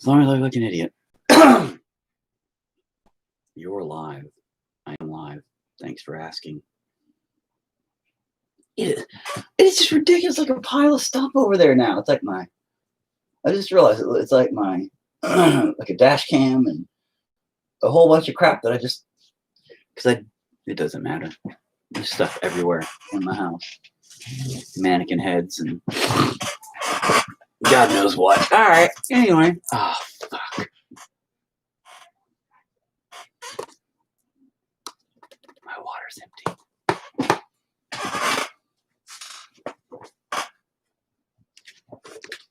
As long as I look like an idiot. You're live. I am live. Thanks for asking. It's just ridiculous, like a pile of stuff over there now. It's like I just realized it's like my, like a dash cam and a whole bunch of crap that it doesn't matter. There's stuff everywhere in my house. Mannequin heads and God knows what. All right. Anyway. Oh, fuck. My water's empty.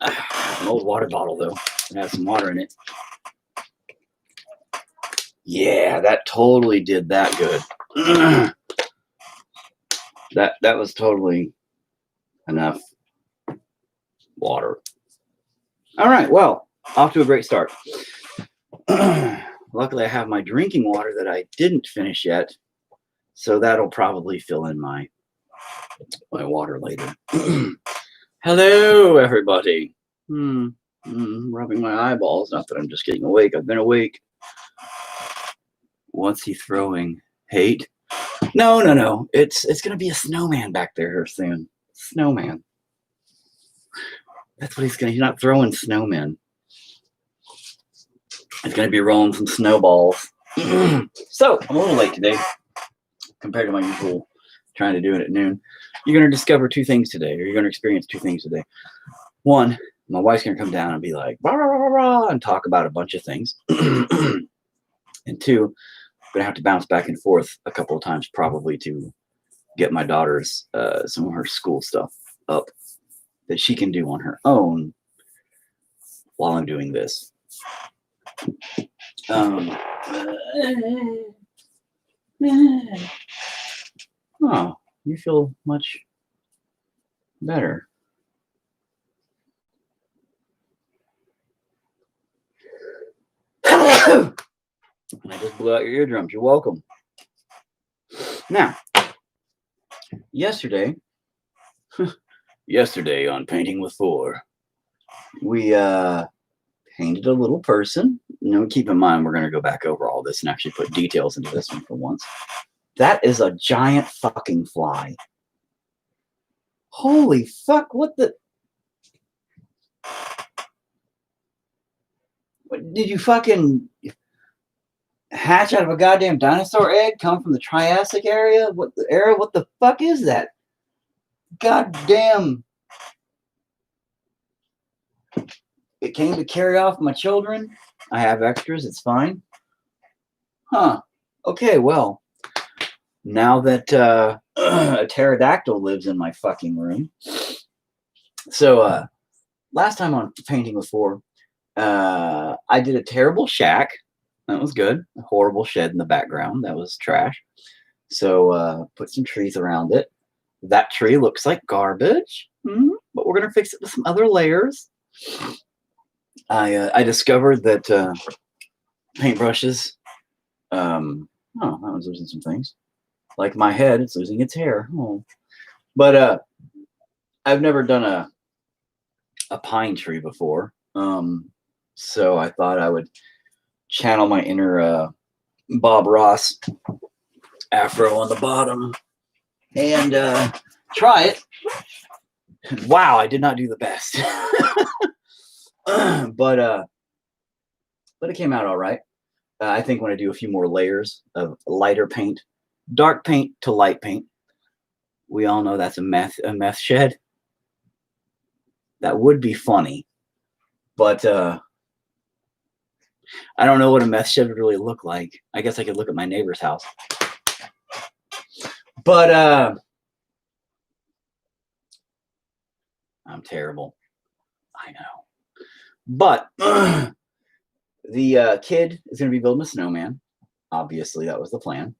An old water bottle, though. It has some water in it. Yeah, that totally did that good. That was totally enough water. All right, well, off to a great start. Luckily, I have my drinking water that I didn't finish yet, so that'll probably fill in my water later. Hello, everybody. Rubbing my eyeballs. Not that I'm just getting awake. I've been awake. What's he throwing? Hate? No. It's gonna be a snowman back there soon. Snowman. That's what he's gonna. He's not throwing snowmen. He's gonna be rolling some snowballs. So I'm a little late today compared to my usual trying to do it at noon. You're gonna discover two things today, or you're gonna experience two things today. One, my wife's gonna come down and be like, rah, rah, rah, rah, and talk about a bunch of things. And two, I'm gonna have to bounce back and forth a couple of times probably to get my daughter's some of her school stuff up that she can do on her own while I'm doing this. Oh, you feel much better. I just blew out your eardrums. You're welcome. Now, yesterday on Painting with Four, we painted a little person. Keep in mind, we're going to go back over all this and actually put details into this one for once. That is a giant fucking fly. Holy fuck, what the... Did you fucking hatch out of a goddamn dinosaur egg? Come from the Triassic area? What the fuck is that? Goddamn. It came to carry off my children. I have extras, it's fine. Huh. Okay, well, now that a pterodactyl lives in my fucking room. So, last time on Painting with Four, I did a terrible shack. That was good. A horrible shed in the background. That was trash. So, put some trees around it. That tree looks like garbage, but we're going to fix it with some other layers. I discovered that paintbrushes, that one's losing some things. Like my head, it's losing its hair. Oh. But I've never done a pine tree before. So I thought I would channel my inner Bob Ross afro on the bottom and try it. Wow, I did not do the best. But it came out all right. I think when I do a few more layers of lighter paint, dark paint to light paint, we all know that's a meth shed. That would be funny, but I don't know what a meth shed would really look like. I guess I could look at my neighbor's house, but I'm terrible. I know. But the kid is going to be building a snowman. Obviously, that was the plan.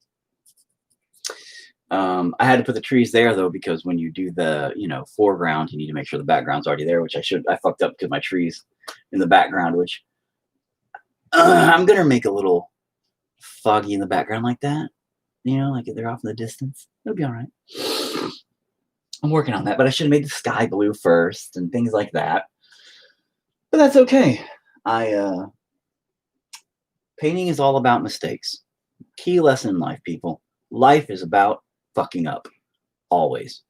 I had to put the trees there, though, because when you do the, foreground, you need to make sure the background's already there, which I fucked up because my trees in the background, which I'm going to make a little foggy in the background like that. Like if they're off in the distance. It'll be all right. I'm working on that, but I should have made the sky blue first and things like that. But that's okay. Painting is all about mistakes. Key lesson in life, people. Life is about fucking up. Always.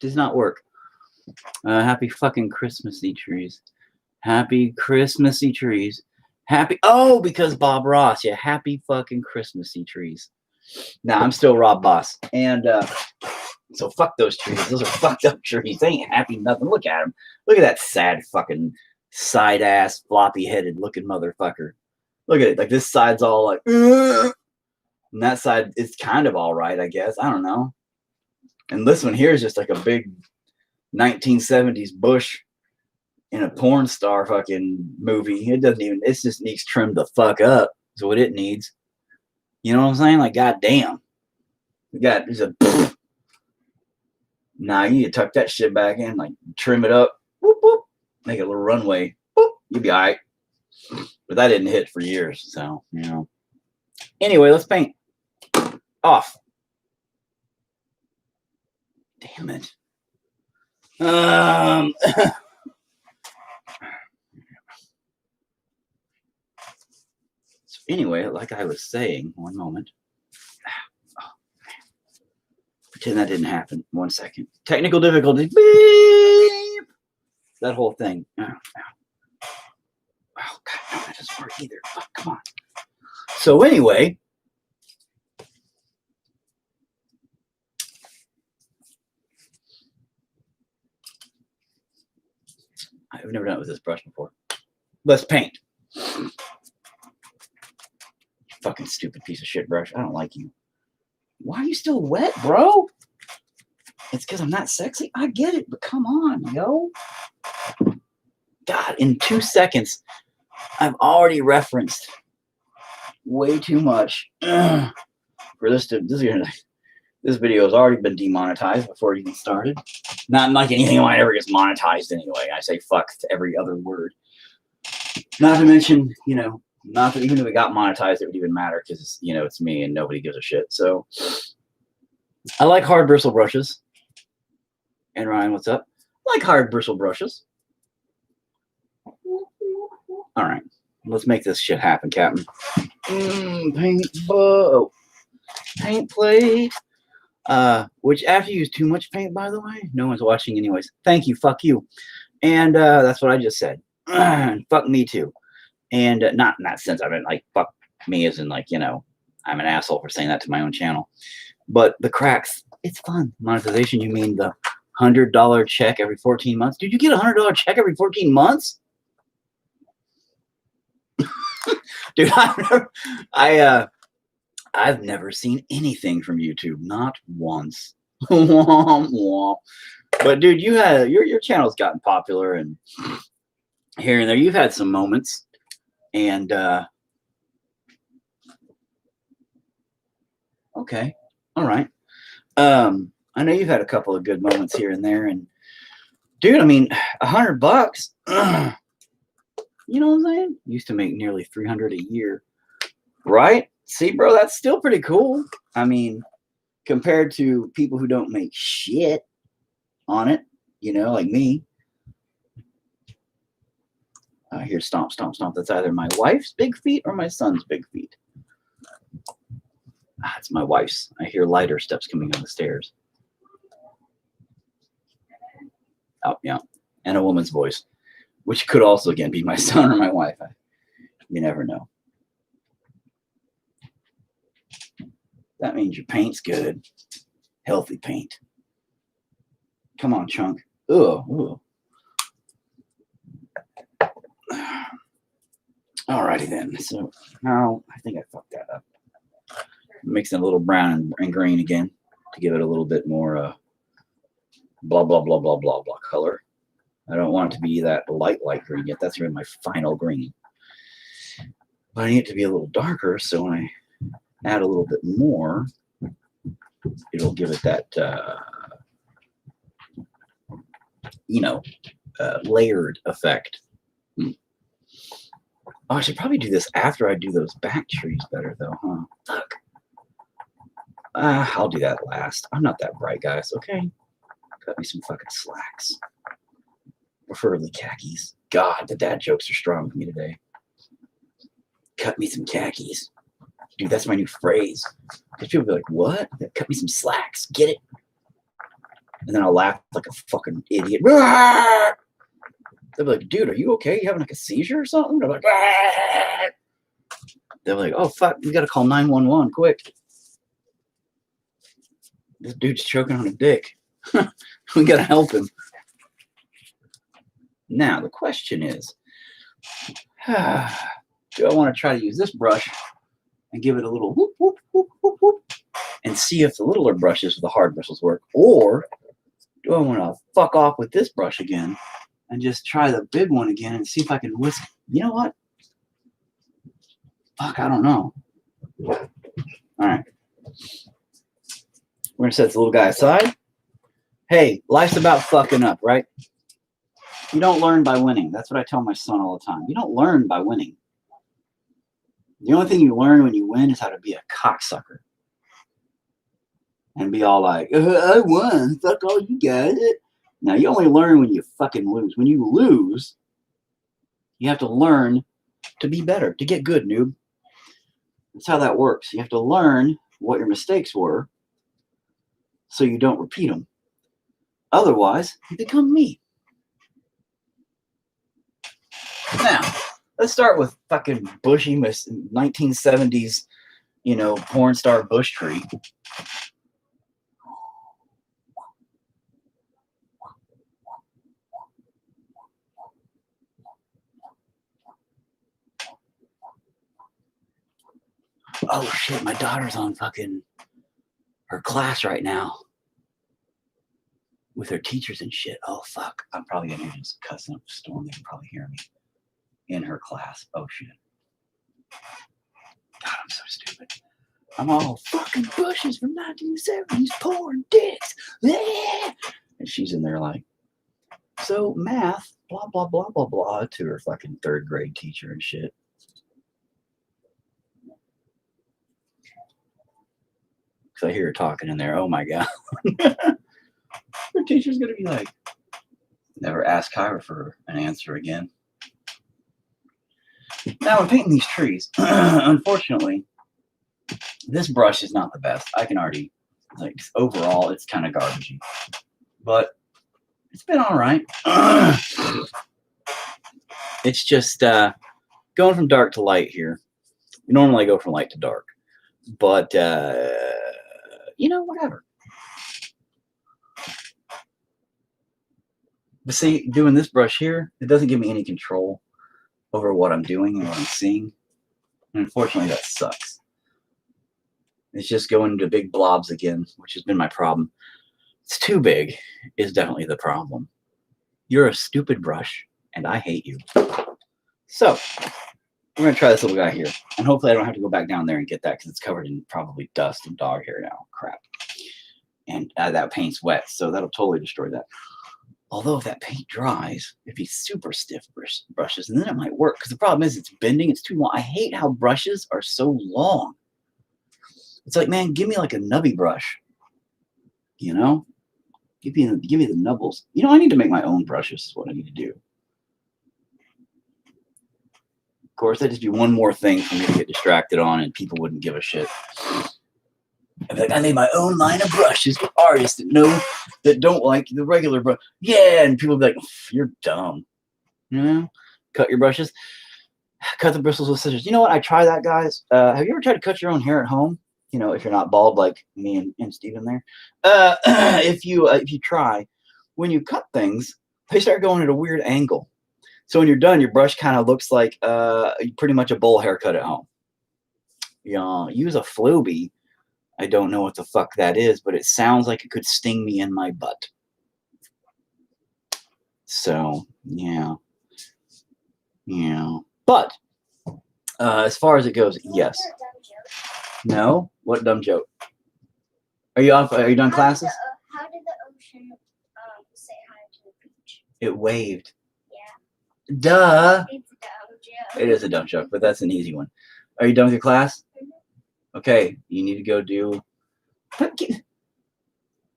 Does not work. Happy fucking Christmassy trees. Happy Christmassy trees. Oh, because Bob Ross. Yeah, happy fucking Christmassy trees. Now, I'm still Rob Boss. And so fuck those trees. Those are fucked up trees. They ain't happy nothing. Look at them. Look at that sad fucking side-ass, floppy-headed looking motherfucker. Look at it. Like, this side's all like, ugh. And that side is kind of all right, I guess. I don't know. And this one here is just like a big 1970s bush in a porn star fucking movie. It just needs trimmed the fuck up. Is what it needs. You know what I'm saying? Like, goddamn. There's a nah, you need to tuck that shit back in, like trim it up, whoop, whoop, make it a little runway, whoop, you'll be all right. But that didn't hit for years, so, you know. Anyway, let's paint. Off. Damn it. So anyway, like I was saying, one moment. Pretend that didn't happen. 1 second. Technical difficulty. Beep. That whole thing. Oh, God, no, that doesn't work either. Oh, come on. So anyway, I've never done it with this brush before. Let's paint. Fucking stupid piece of shit brush. I don't like you. Why are you still wet, bro? It's because I'm not sexy. I get it, but come on, yo. God, in 2 seconds, I've already referenced way too much for this video has already been demonetized before it even started. Not like anything might ever gets monetized anyway. I say fuck to every other word. Not to mention, you know, not that even if it got monetized, it would even matter because, you know, it's me and nobody gives a shit. So I like hard bristle brushes. And Ryan, what's up? I like hard bristle brushes. All right. Let's make this shit happen, Captain. Paint bow. Paint plate. Which after you use too much paint, by the way, no one's watching anyways. Thank you. Fuck you. And that's what I just said. Fuck me too. And not in that sense. I mean, like, fuck me as in, like, you know, I'm an asshole for saying that to my own channel. But the cracks, it's fun. Monetization, you mean the $100 check every 14 months? Dude, you get a $100 check every 14 months? Dude, I've never seen anything from YouTube, not once. But dude, your channel's gotten popular, and here and there you've had some moments, and okay, all right. I know you've had a couple of good moments here and there, and dude, I mean, $100. You know what I'm saying? Used to make nearly $300 a year, right? See, bro, that's still pretty cool. I mean, compared to people who don't make shit on it, you know, like me. I hear stomp, stomp, stomp. That's either my wife's big feet or my son's big feet. It's my wife's. I hear lighter steps coming down the stairs. Oh, yeah. And a woman's voice, which could also, again, be my son or my wife. You never know. That means your paint's good. Healthy paint. Come on, chunk. Ugh. Alrighty then. So now I think I fucked that up. Mixing a little brown and green again to give it a little bit more blah blah blah blah blah blah color. I don't want it to be that light green yet. That's really my final green. But I need it to be a little darker, so when I add a little bit more, it'll give it that layered effect. Oh, I should probably do this after I do those back trees better, though, huh? Fuck. I'll do that last. I'm not that bright, guys, okay? Cut me some fucking slacks. Preferably khakis. God, the dad jokes are strong with me today. Cut me some khakis. Dude, that's my new phrase. Because people be like, what? Cut me some slacks. Get it? And then I'll laugh like a fucking idiot. They'll be like, dude, are you okay? You having like a seizure or something? They're like, they're like, oh, fuck, we got to call 911 quick. This dude's choking on a dick. We got to help him. Now, the question is, do I want to try to use this brush and give it a little whoop, whoop, whoop, whoop, whoop, and see if the littler brushes with the hard bristles work? Or do I want to fuck off with this brush again and just try the big one again and see if I can whisk? You know what? Fuck, I don't know. All right. We're going to set this little guy aside. Hey, life's about fucking up, right? You don't learn by winning. That's what I tell my son all the time. You don't learn by winning. The only thing you learn when you win is how to be a cocksucker. And be all like, I won. Fuck all you guys. Now, you only learn when you fucking lose. When you lose, you have to learn to be better, to get good, noob. That's how that works. You have to learn what your mistakes were so you don't repeat them. Otherwise, you become me. Now, let's start with fucking bushy 1970s, porn star bush tree. Oh shit, my daughter's on fucking her class right now with her teachers and shit. Oh fuck, I'm probably gonna just cussing up a storm. They can probably hear me in her class. Oh shit. God, I'm so stupid. I'm all fucking bushes from 1970s porn dicks. And she's in there like, so math, blah, blah, blah, blah, blah, to her fucking third grade teacher and shit. Because I hear her talking in there. Oh my God. Her teacher's going to be like, never ask Kyra for an answer again. Now, I'm painting these trees. Unfortunately, this brush is not the best. I can already, like, overall, it's kind of garbagey. But it's been all right. It's just going from dark to light here. Normally I go from light to dark. But, whatever. But see, doing this brush here, it doesn't give me any control over what I'm doing and what I'm seeing. And unfortunately, that sucks. It's just going into big blobs again, which has been my problem. It's too big is definitely the problem. You're a stupid brush, and I hate you. So, we're going to try this little guy here. And hopefully I don't have to go back down there and get that because it's covered in probably dust and dog hair now. Crap. And that paint's wet, so that'll totally destroy that. Although if that paint dries, it'd be super stiff brushes, and then it might work. Because the problem is it's bending. It's too long. I hate how brushes are so long. It's like, man, give me like a nubby brush. Give me the nubbles. I need to make my own brushes. Is what I need to do. Of course, that'd just be one more thing for me to get distracted on, and people wouldn't give a shit. I'd be like, I made my own line of brushes for artists that don't like the regular brush. Yeah, and people would be like, you're dumb. Cut your brushes. Cut the bristles with scissors. You know what? I try that, guys. Have you ever tried to cut your own hair at home? If you're not bald like me and Steven there. If you try, when you cut things, they start going at a weird angle. So when you're done, your brush kind of looks like pretty much a bowl haircut at home. Use a Flowbee. I don't know what the fuck that is, but it sounds like it could sting me in my butt. So, yeah. But, as far as it goes, yes. No? What dumb joke? Are you done classes? How did the ocean say hi to the beach? It waved. Yeah. Duh. It's a dumb joke. It is a dumb joke, but that's an easy one. Are you done with your class? Okay, you need to go do.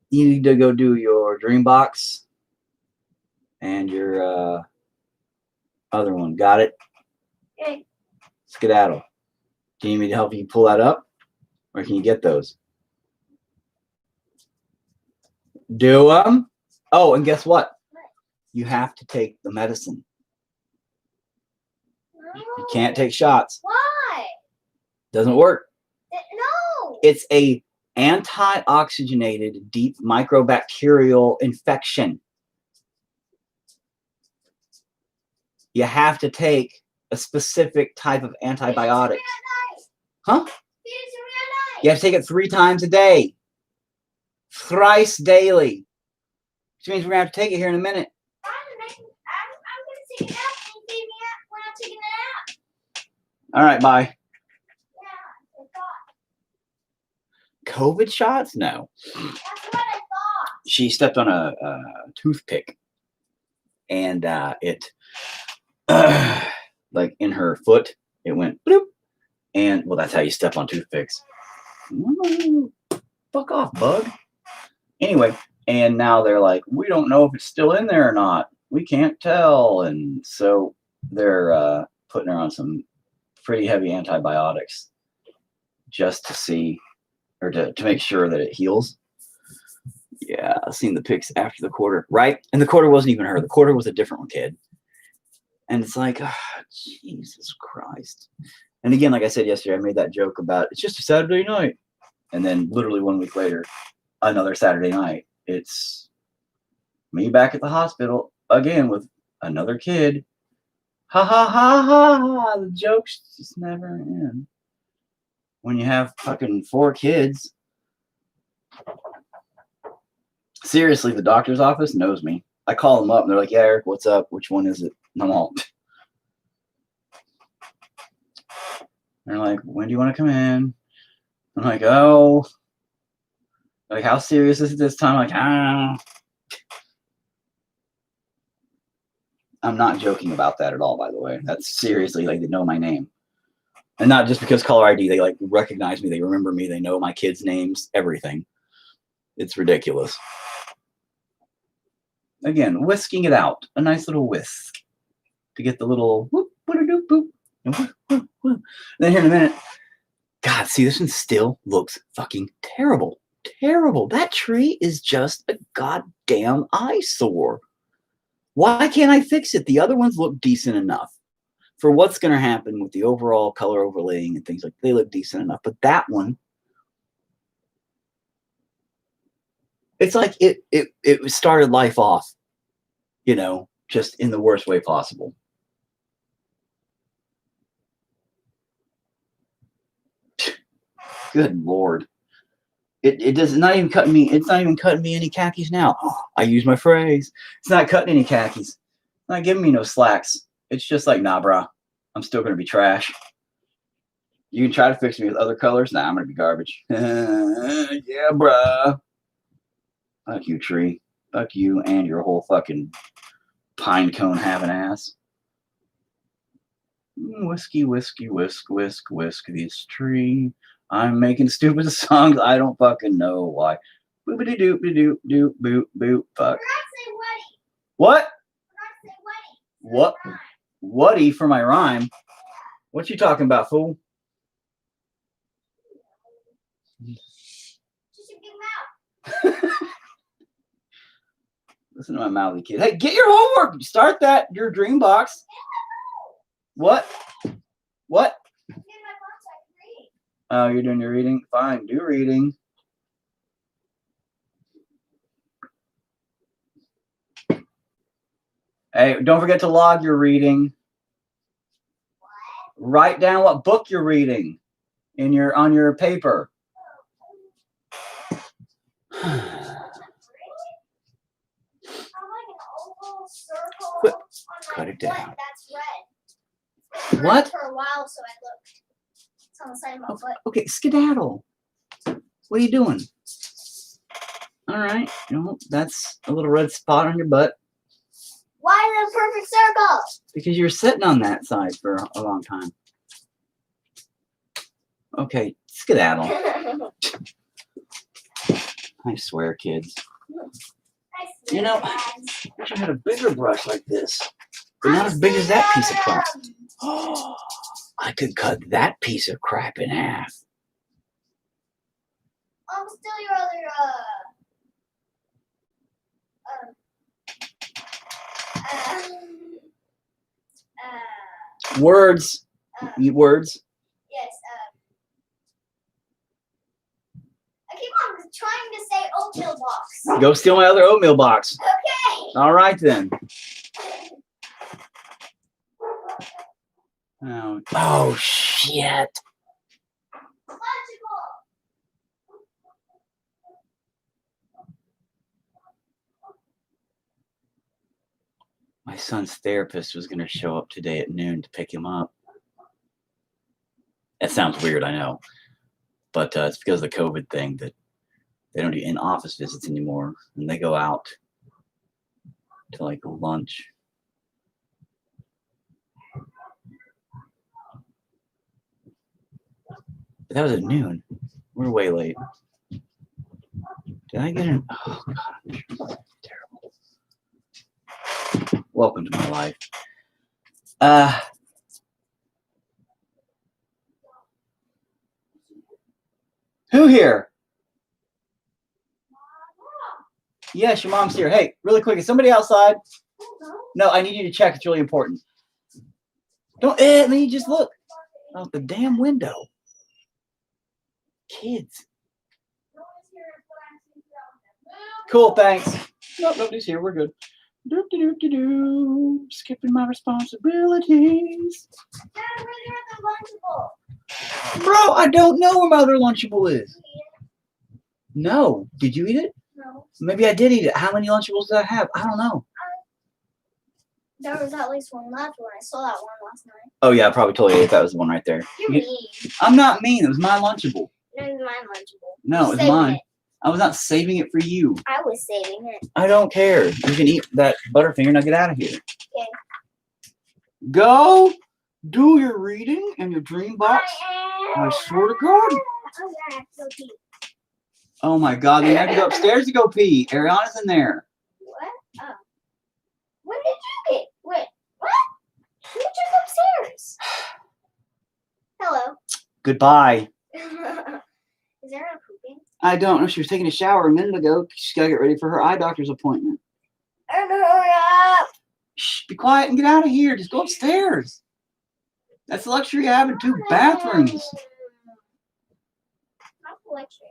You need to go do your dream box and your other one. Got it? Okay. Skedaddle. Do you need me to help you pull that up? Or can you get those? Do them? Oh, and guess what? You have to take the medicine. You can't take shots. Why? Doesn't work. No. It's a anti-oxygenated deep microbacterial infection. You have to take a specific type of antibiotic. Huh? You have to take it 3 times a day. Thrice daily. Which means we're going to have to take it here in a minute. I'm going to take it out and feed me up when I'm taking it out. All right, bye. Yeah, I thought. COVID shots? No. That's what I thought. She stepped on a toothpick. And it, like in her foot, it went bloop. And, well, that's how you step on toothpicks. Fuck off, bug. Anyway, and now they're like, we don't know if it's still in there or not. We can't tell. And so they're putting her on some pretty heavy antibiotics just to see, or to make sure that it heals. Yeah, I've seen the pics after the quarter, right? And the quarter wasn't even her. The quarter was a different one, kid. And it's like, oh, Jesus Christ. And again, like I said yesterday, I made that joke about it's just a Saturday night. And then literally 1 week later, another Saturday night, it's me back at the hospital again with another kid. Ha ha ha ha ha. The jokes just never end. When you have fucking 4 kids. Seriously, the doctor's office knows me. I call them up and they're like, yeah, Eric, what's up? Which one is it? And I'm all. They're like, when do you want to come in? I'm like, oh. Like, how serious is it this time? Like, ah. I'm not joking about that at all, by the way. That's seriously, like, they know my name. And not just because caller ID, they, like, recognize me. They remember me. They know my kids' names, everything. It's ridiculous. Again, whisking it out. A nice little whisk. To get the little whoop, whoop, boop, boop. Whoop, whoop. Then here in a minute, God, see, this one still looks fucking terrible. Terrible. That tree is just a goddamn eyesore. Why can't I fix it? The other ones look decent enough for what's going to happen with the overall color overlaying and things like that. They look decent enough. But that one, it's like it started life off, you know, just in the worst way possible. Good Lord. It does not even cut me. It's not even cutting me any khakis now. Oh, I use my phrase. It's not cutting any khakis. It's not giving me no slacks. It's just like, nah, brah. I'm still going to be trash. You can try to fix me with other colors. Nah, I'm going to be garbage. Yeah, bruh. Fuck you, tree. Fuck you and your whole fucking pine cone having ass. Whiskey, whiskey, whisk, whisk, whisk this tree. I'm making stupid songs. I don't fucking know why. Boopity doop doop doop boop boop. Fuck. What? What? Whatty for my rhyme? What you talking about, fool? Listen to my mouthy kid. Hey, get your homework. Start that. Your dream box. What? What? Oh, you're doing your reading? Fine, do reading. Hey, don't forget to log your reading. Write down what book you're reading in on your paper. Cut it down. What? For a while, so I looked. It's on the side of my foot. Okay, skedaddle. What are you doing? All right. No, that's a little red spot on your butt. Why the perfect circle? Because you're sitting on that side for a long time. Okay, skedaddle. I swear, kids. I You know, swear, I Dad. wish I had a bigger brush like this. But not as big as that piece of crap. Oh, I could cut that piece of crap in half. Still your other, Words. Words. yes, I keep on trying to say oatmeal box. Go steal my other oatmeal box. Okay. All right, then. Oh shit. Logical. My son's therapist was going to show up today at noon to pick him up. That sounds weird, I know. But it's because of the COVID thing that they don't do in-office visits anymore. And they go out to like lunch. But that was at noon. We're way late. Did I get an... Oh, God. Terrible. Welcome to my life. Who here? Yes, your mom's here. Hey, really quick, is somebody outside? No, I need you to check. It's really important. Don't, let me just look out the damn window. Kids. Cool, thanks. Nope, nobody's here. We're good. Doop-de-doop-de-doo. Skipping my responsibilities. Dad, where's your other Lunchable? Bro, I don't know where my other Lunchable is. No. Did you eat it? No. Maybe I did eat it. How many Lunchables did I have? I don't know. There was at least one left when I saw that one last night. Oh, yeah, I probably totally ate that was the one right there. You're mean. I'm not mean. It was my Lunchable. No, it was my Lunchable. No, it's Saving mine. it. I was not saving it for you. I was saving it. I don't care. You can eat that Butterfinger. Now get out of here. Okay. Go do your reading and your dream box. I swear to God. Oh, yeah, I have to go pee. Oh my God. Then you have to go upstairs to go pee. Ariana's in there. What? Oh. When did you get? Wait, what? You just upstairs. Hello. Goodbye. Is there a pooping? I don't know. She was taking a shower a minute ago. She's got to get ready for her eye doctor's appointment. And hurry up. Shh, be quiet and get out of here. Just go upstairs. That's the luxury of having 2 bathrooms. Not the luxury.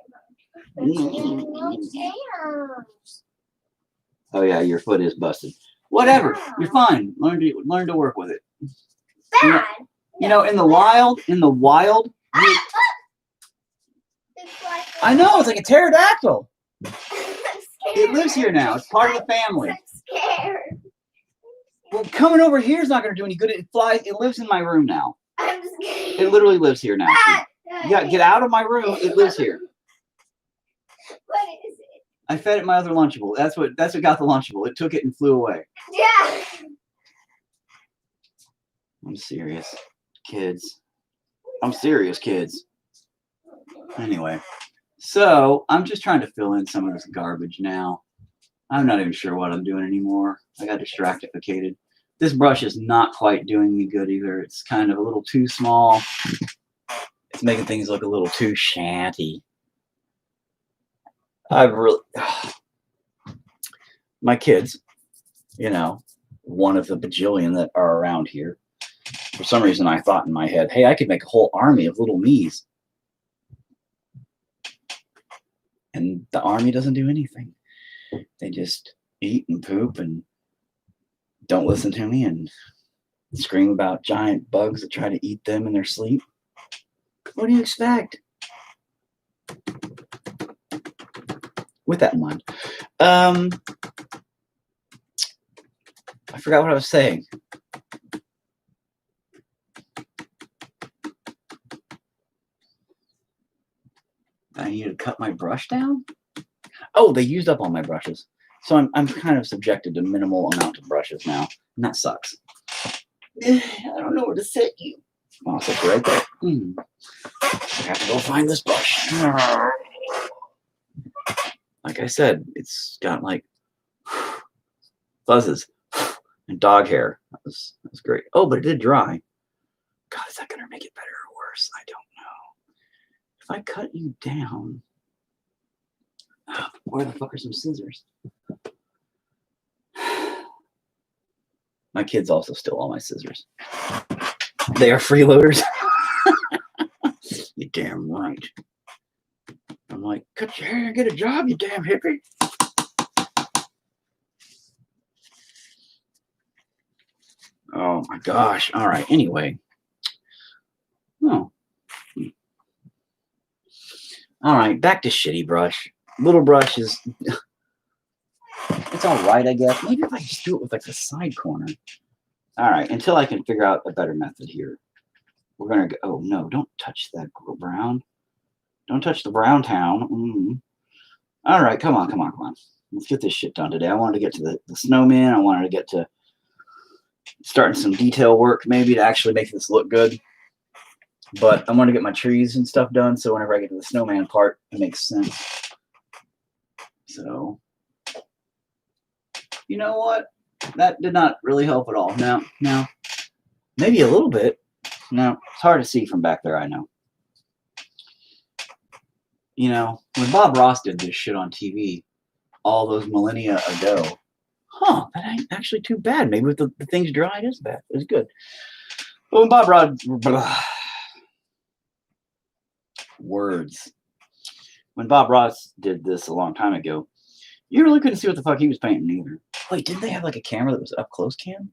Oh yeah, your foot is busted. Whatever. You're fine. Learn to work with it. Bad. You know, in the wild, I know, it's like a pterodactyl. I'm It lives here now. It's part of the family. I'm scared. Well, coming over here is not going to do any good. It flies. It lives in my room now. I'm scared. It literally lives here now. Yeah, get out of my room. It lives here. What is it? I fed it my other Lunchable. That's what got the Lunchable. It took it and flew away. Yeah. I'm serious, kids. I'm serious, kids. Anyway, so I'm just trying to fill in some of this garbage now. I'm not even sure what I'm doing anymore. I got distractificated. This brush is not quite doing me good either. It's kind of a little too small. It's making things look a little too shanty. My kids, you know, one of the bajillion that are around here. For some reason, I thought in my head, hey, I could make a whole army of little me's. And the army doesn't do anything. They just eat and poop and don't listen to me and scream about giant bugs that try to eat them in their sleep. What do you expect? With that in mind, I forgot what I was saying. I need to cut my brush down. Oh, they used up all my brushes, so I'm kind of subjected to minimal amount of brushes now, and that sucks. I don't know where to set you. I'll set you right there. I have to go find this brush. like I said, it's got like fuzzes and dog hair. That was great. Oh, but it did dry. God, is that gonna make it better or worse? I don't know. If I cut you down, where the fuck are some scissors? My kids also steal all my scissors. They are freeloaders. You damn right. I'm like, cut your hair and get a job, you damn hippie. Oh my gosh. All right. Anyway. Oh. All right. Back to shitty brush. Little brush is, it's all right, I guess. Maybe if I just do it with like the side corner. All right. Until I can figure out a better method here. We're going to go, oh no, don't touch that brown. Don't touch the brown town. All right. Come on. Let's get this shit done today. I wanted to get to the snowman. I wanted to get to starting some detail work maybe to actually make this look good. But I want to get my trees and stuff done, so whenever I get to the snowman part, it makes sense. So, you know what? That did not really help at all. Now, maybe a little bit. Now, it's hard to see from back there, I know. You know, when Bob Ross did this shit on TV all those millennia ago, that ain't actually too bad. Maybe with the things dry, it is bad. It's good. But when Bob Ross... Words. When Bob Ross did this a long time ago, you really couldn't see what the fuck he was painting either. Wait, didn't they have like a camera that was up close cam? And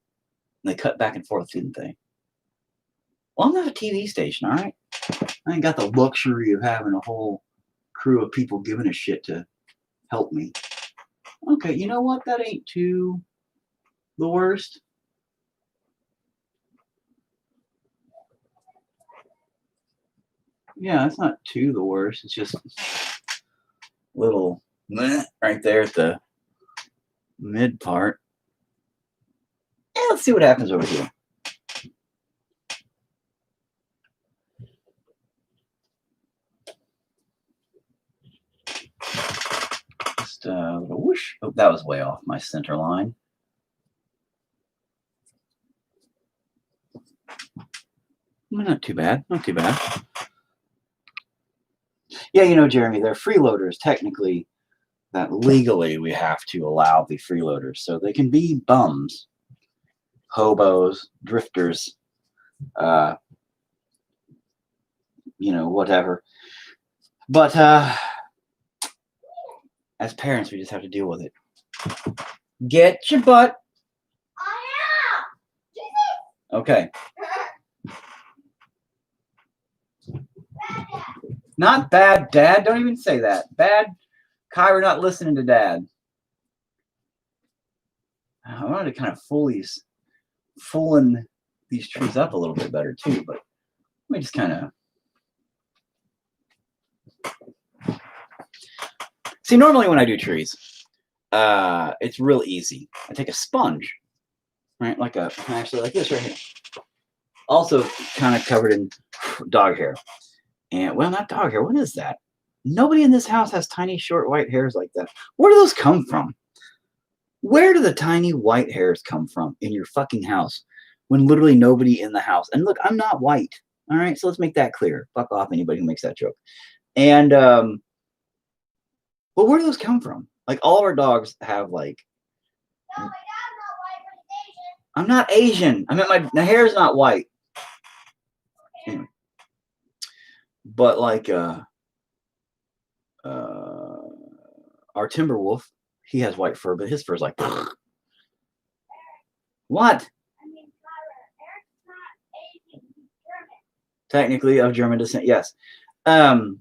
they cut back and forth, didn't they? Well, I'm not a TV station, all right? I ain't got the luxury of having a whole crew of people giving a shit to help me. Okay, you know what? That ain't too the worst. Yeah, it's not too the worst. It's just a little right there at the mid part. And let's see what happens over here. Just a little whoosh. Oh, that was way off my center line. Not too bad. Not too bad. Yeah, you know, Jeremy, they're freeloaders technically. That legally we have to allow the freeloaders. So they can be bums, hobos, drifters, you know, whatever. But as parents, we just have to deal with it. Get your butt. Okay. Not bad, Dad. Don't even say that. Bad. Kyra not listening to Dad. I wanted to kind of fooling these trees up a little bit better too, but let me just kind of see. Normally when I do trees, it's real easy. I take a sponge, right, like this right here. Also kind of covered in dog hair. And, well, not dog hair. What is that? Nobody in this house has tiny, short, white hairs like that. Where do those come from? Where do the tiny white hairs come from in your fucking house when literally nobody in the house? And look, I'm not white. All right, so let's make that clear. Fuck off anybody who makes that joke. And, well, where do those come from? Like, all of our dogs have, like... No, my dad's not white, but he's Asian. I'm not Asian. I meant my hair's not white. Okay. Anyway. But like our timber wolf, he has white fur, but his fur's like what? I mean, Eric's not Asian, he's German. Technically of German descent, yes. It's a joke.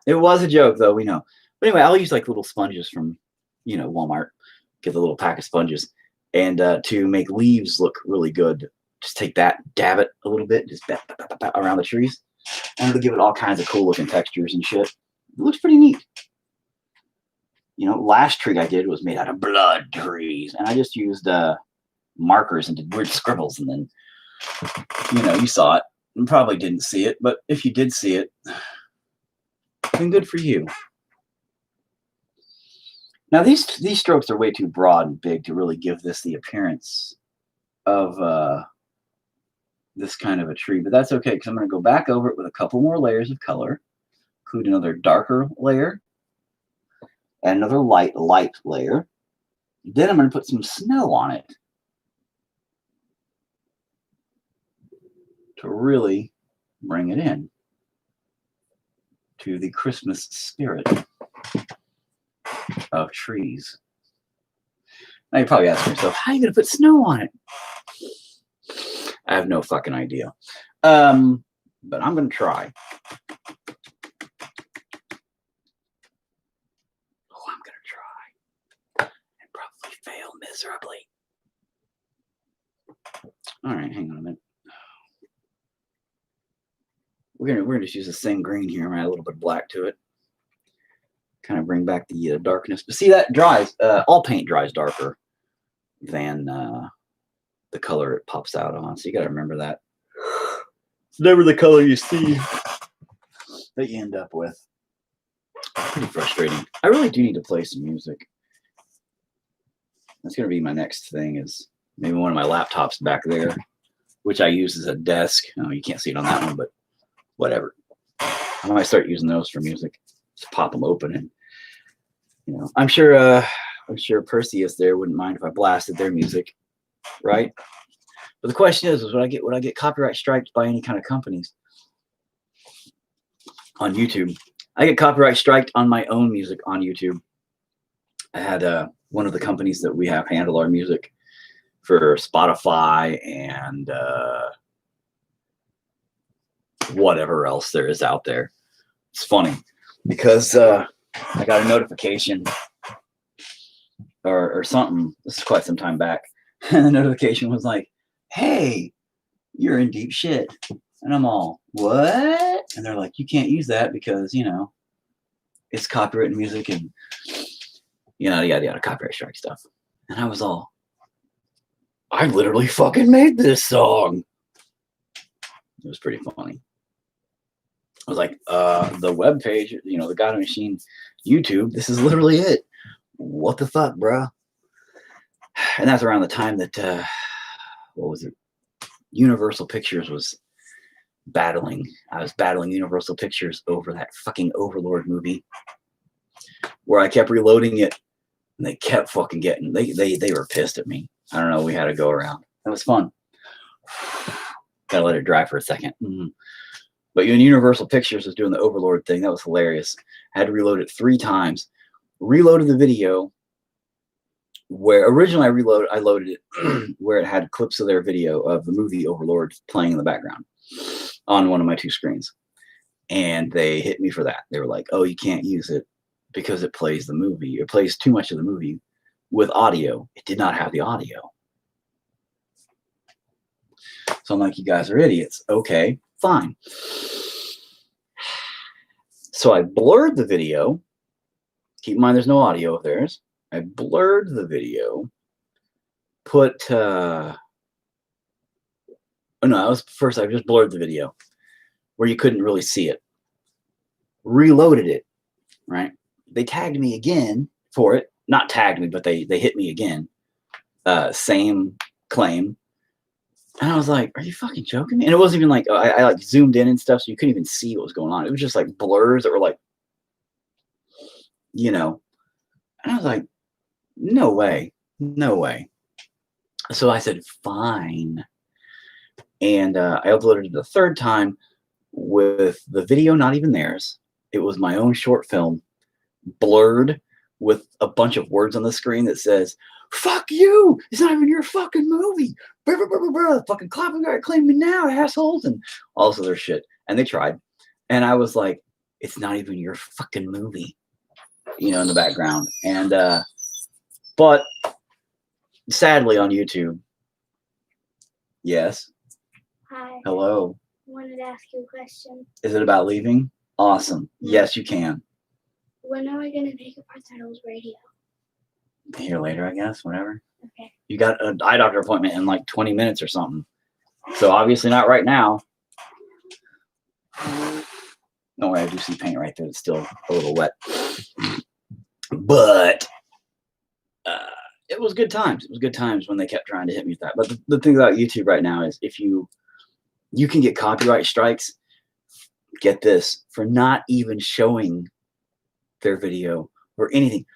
It was a joke, though, we know. But anyway, I'll use like little sponges from, you know, Walmart. Get a little pack of sponges, and to make leaves look really good, just take that, dab it a little bit, just around the trees. And it'll give it all kinds of cool looking textures and shit. It looks pretty neat. You know, last tree I did was made out of blood trees. And I just used markers and did weird scribbles. And then, you know, you saw it. And probably didn't see it. But if you did see it, then good for you. Now these strokes are way too broad and big to really give this the appearance of this kind of a tree, but that's okay because I'm going to go back over it with a couple more layers of color, include another darker layer and another light layer. Then I'm going to put some snow on it to really bring it in to the Christmas spirit of trees. Now you're probably asking yourself, how are you going to put snow on it? I have no fucking idea. But I'm going to try. Oh, I'm going to try. And probably fail miserably. All right, hang on a minute. We're gonna just use the same green here and add a little bit of black to it. Kind of bring back the darkness. But see, that dries. All paint dries darker than the color it pops out on. So you got to remember that. It's never the color you see that you end up with. Pretty frustrating. I really do need to play some music. That's going to be my next thing, is maybe one of my laptops back there, which I use as a desk. Oh, you can't see it on that one, but whatever. I might start using those for music. Just pop them open, and you know, I'm sure Perseus there wouldn't mind if I blasted their music, right? But the question is would I get copyright striked by any kind of companies on YouTube? I get copyright striked on my own music on YouTube. I had one of the companies that we have handle our music for Spotify and whatever else there is out there. It's funny because I got a notification or something. This is quite some time back. And the notification was like, hey, you're in deep shit. And I'm all, what? And they're like, you can't use that because, you know, it's copyrighted music and yada, yada, yada, copyright strike stuff. And I was all, I literally fucking made this song. It was pretty funny. I was like, the web page, you know, the God Machine YouTube, this is literally it. What the fuck, bro? And that's around the time that, what was it? Universal Pictures was battling. I was battling Universal Pictures over that fucking Overlord movie, where I kept reloading it, and they kept fucking getting. They were pissed at me. I don't know. We had to go around. That was fun. Gotta let it dry for a second. But when Universal Pictures was doing the Overlord thing, that was hilarious. I had to reload it 3 times. Reloaded the video where originally I loaded it where it had clips of their video of the movie Overlord playing in the background on one of my 2 screens. And they hit me for that. They were like, oh, you can't use it because it plays the movie. It plays too much of the movie with audio. It did not have the audio. So I'm like, you guys are idiots. Okay, fine. So I blurred the video. Keep in mind, there's no audio of theirs. I blurred the video. Put, oh no, that was first. I just blurred the video where you couldn't really see it. Reloaded it, right? They tagged me again for it. Not tagged me, but they hit me again. Same claim. And I was like, are you fucking joking me? And it wasn't even like, I like zoomed in and stuff, so you couldn't even see what was going on. It was just like blurs that were like, you know. And I was like, no way. No way. So I said, fine. And I uploaded it the 3rd time with the video not even theirs. It was my own short film, blurred with a bunch of words on the screen that says, fuck you, it's not even your fucking movie. Blah, blah, blah, blah, blah. Fucking claim me now, assholes, and all this other shit. And they tried. And I was like, it's not even your fucking movie, you know, in the background. And but sadly on YouTube, yes. Hi. Hello. I wanted to ask you a question. Is it about leaving? Awesome. No. Yes, you can. When are we going to take apart that old radio? Here later, I guess, whatever. Okay. You got an eye doctor appointment in like 20 minutes or something. So obviously not right now. Don't worry, I do see paint right there. It's still a little wet. But it was good times. It was good times when they kept trying to hit me with that. But the thing about YouTube right now is if you can get copyright strikes, get this, for not even showing their video or anything.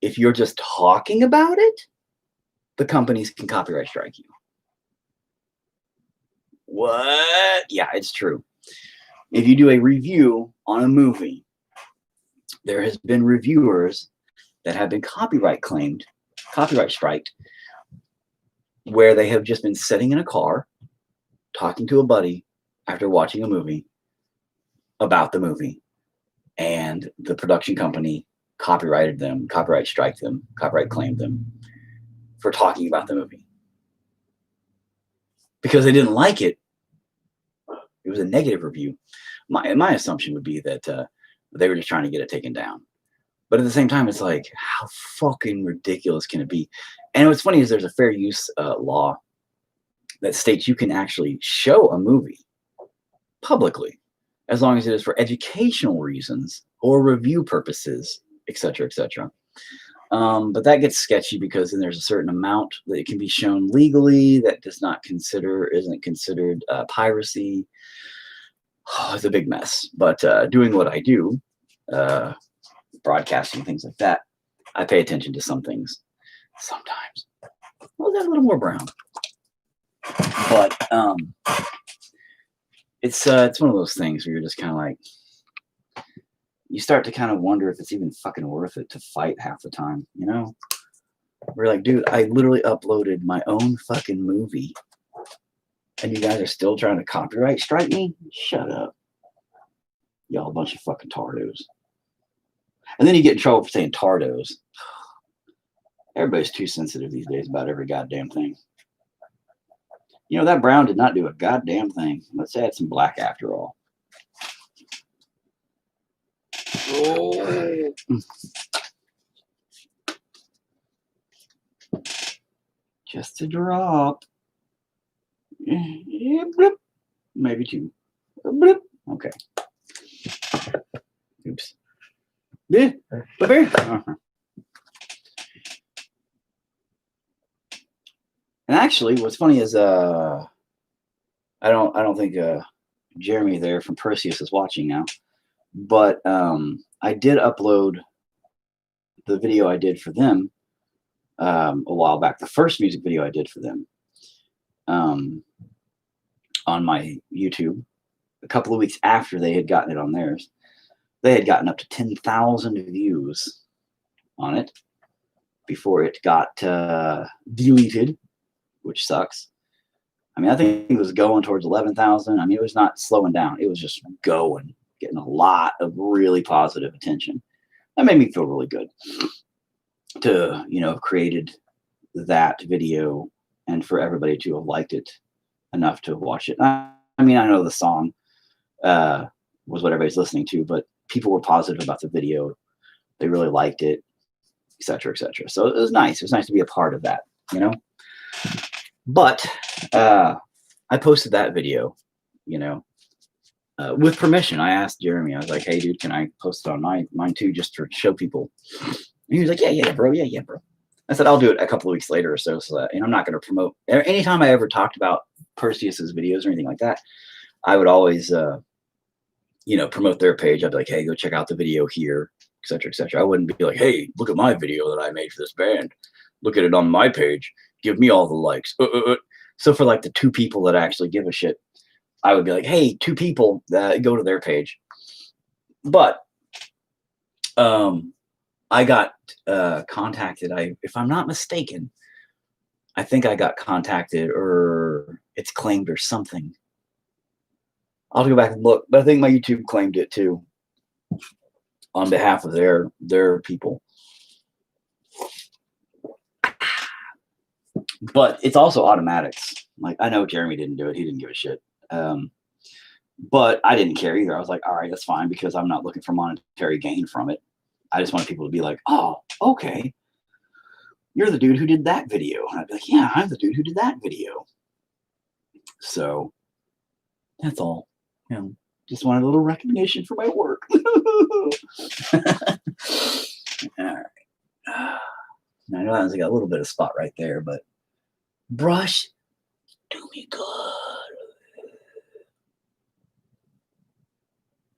If you're just talking about it, the companies can copyright strike you. What? Yeah, it's true. If you do a review on a movie, there has been reviewers that have been copyright striked, where they have just been sitting in a car talking to a buddy after watching a movie about the movie, and the production company copyright claimed them for talking about the movie because they didn't like it. It was a negative review. My assumption would be that they were just trying to get it taken down. But at the same time, it's like, how fucking ridiculous can it be? And what's funny is there's a fair use law that states you can actually show a movie publicly as long as it is for educational reasons or review purposes, etc., etc. But that gets sketchy because then there's a certain amount that it can be shown legally that isn't considered piracy. Oh, it's a big mess. But doing what I do, broadcasting, things like that, I pay attention to some things sometimes. Well, that's a little more brown. But it's one of those things where you're just kind of like, you start to kind of wonder if it's even fucking worth it to fight half the time, you know? We're like, dude, I literally uploaded my own fucking movie and you guys are still trying to copyright strike me? Shut up. Y'all a bunch of fucking tardos. And then you get in trouble for saying tardos. Everybody's too sensitive these days about every goddamn thing. You know, that brown did not do a goddamn thing. Let's add some black after all. Oh. Just a drop. Yeah, bloop. Maybe two. Bloop. Okay. Oops. Yeah. Uh-huh. And actually, what's funny is I don't think Jeremy there from Perseus is watching now, but I did upload the video I did for them a while back. The first music video I did for them on my YouTube. A couple of weeks after they had gotten it on theirs, they had gotten up to 10,000 views on it before it got deleted, which sucks. I mean, I think it was going towards 11,000. I mean, it was not slowing down. It was just going, getting a lot of really positive attention. That made me feel really good to, you know, have created that video and for everybody to have liked it enough to watch it. I mean, I know the song was what everybody's listening to, but people were positive about the video. They really liked it, et cetera, et cetera. So it was nice. It was nice to be a part of that, you know? But I posted that video, you know, with permission. I asked Jeremy, I was like, hey, dude, can I post it on mine too, just to show people? And he was like, yeah, bro. Yeah, bro. I said, I'll do it a couple of weeks later or so. So that, I'm not going to promote. Anytime I ever talked about Perseus's videos or anything like that, I would always, you know, promote their page. I'd be like, hey, go check out the video here, et cetera, et cetera. I wouldn't be like, hey, look at my video that I made for this band. Look at it on my page. Give me all the likes. So for like the 2 people that actually give a shit, I would be like, hey, 2 people that go to their page. But I got contacted. If I'm not mistaken, I think I got contacted or it's claimed or something. I'll have to go back and look, but I think my YouTube claimed it too on behalf of their people. But it's also automatics. Like, I know Jeremy didn't do it. He didn't give a shit. But I didn't care either. I was like, all right, that's fine, because I'm not looking for monetary gain from it. I just want people to be like, oh, okay, you're the dude who did that video. And I'd be like, yeah, I'm the dude who did that video. So that's all. You know, just wanted a little recognition for my work. All right. I know that was got a little bit of spot right there, but brush, do me good.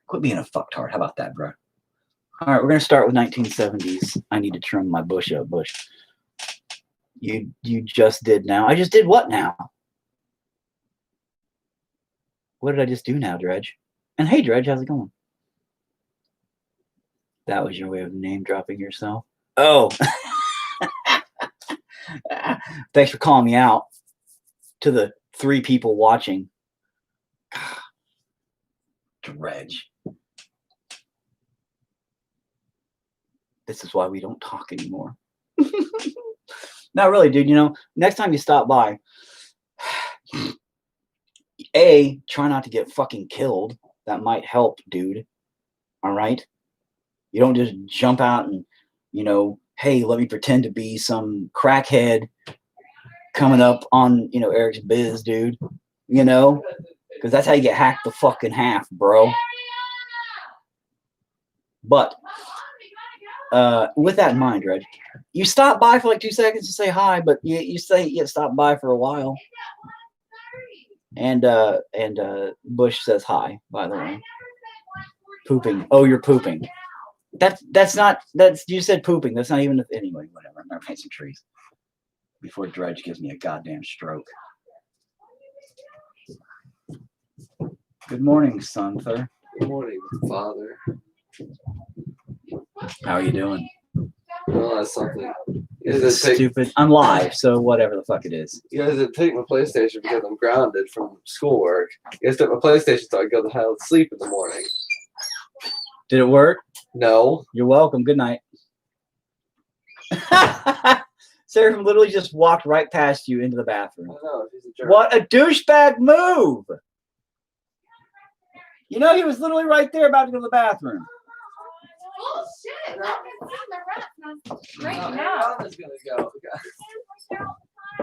Quit being a fucktard. How about that, bro? All right, we're gonna start with 1970s. I need to trim my bush up. Bush. You just did now. I just did what now? What did I just do now, Dredge? And hey, Dredge, how's it going? That was your way of name dropping yourself. Oh, thanks for calling me out to the 3 people watching. Dredge. This is why we don't talk anymore. Not really, dude. You know, next time you stop by, A, try not to get fucking killed. That might help, dude. All right? You don't just jump out and, you know, hey, let me pretend to be some crackhead coming up on, you know, Eric's biz, dude. You know? Because that's how you get hacked the fucking half, bro. But with that in mind, Reg, you stop by for like 2 seconds to say hi, but you say you stop by for a while. And Bush says hi, by the way. Pooping. Oh, you're pooping. That's you said pooping. That's not even anyway, whatever. I'm gonna plant some trees before Dredge gives me a goddamn stroke. Good morning, son, sir. Good morning, Father. How are you doing? Well, that's something. Stupid. I'm live, so whatever the fuck it is. You guys didn't take my PlayStation because I'm grounded from schoolwork. You guys took my PlayStation so I go to hell to sleep in the morning. Did it work? No. You're welcome. Good night. Sarah literally just walked right past you into the bathroom. I know, he's a jerk. What a douchebag move! You know, he was literally right there about to go to the bathroom. Bullshit! Right now. Gonna go.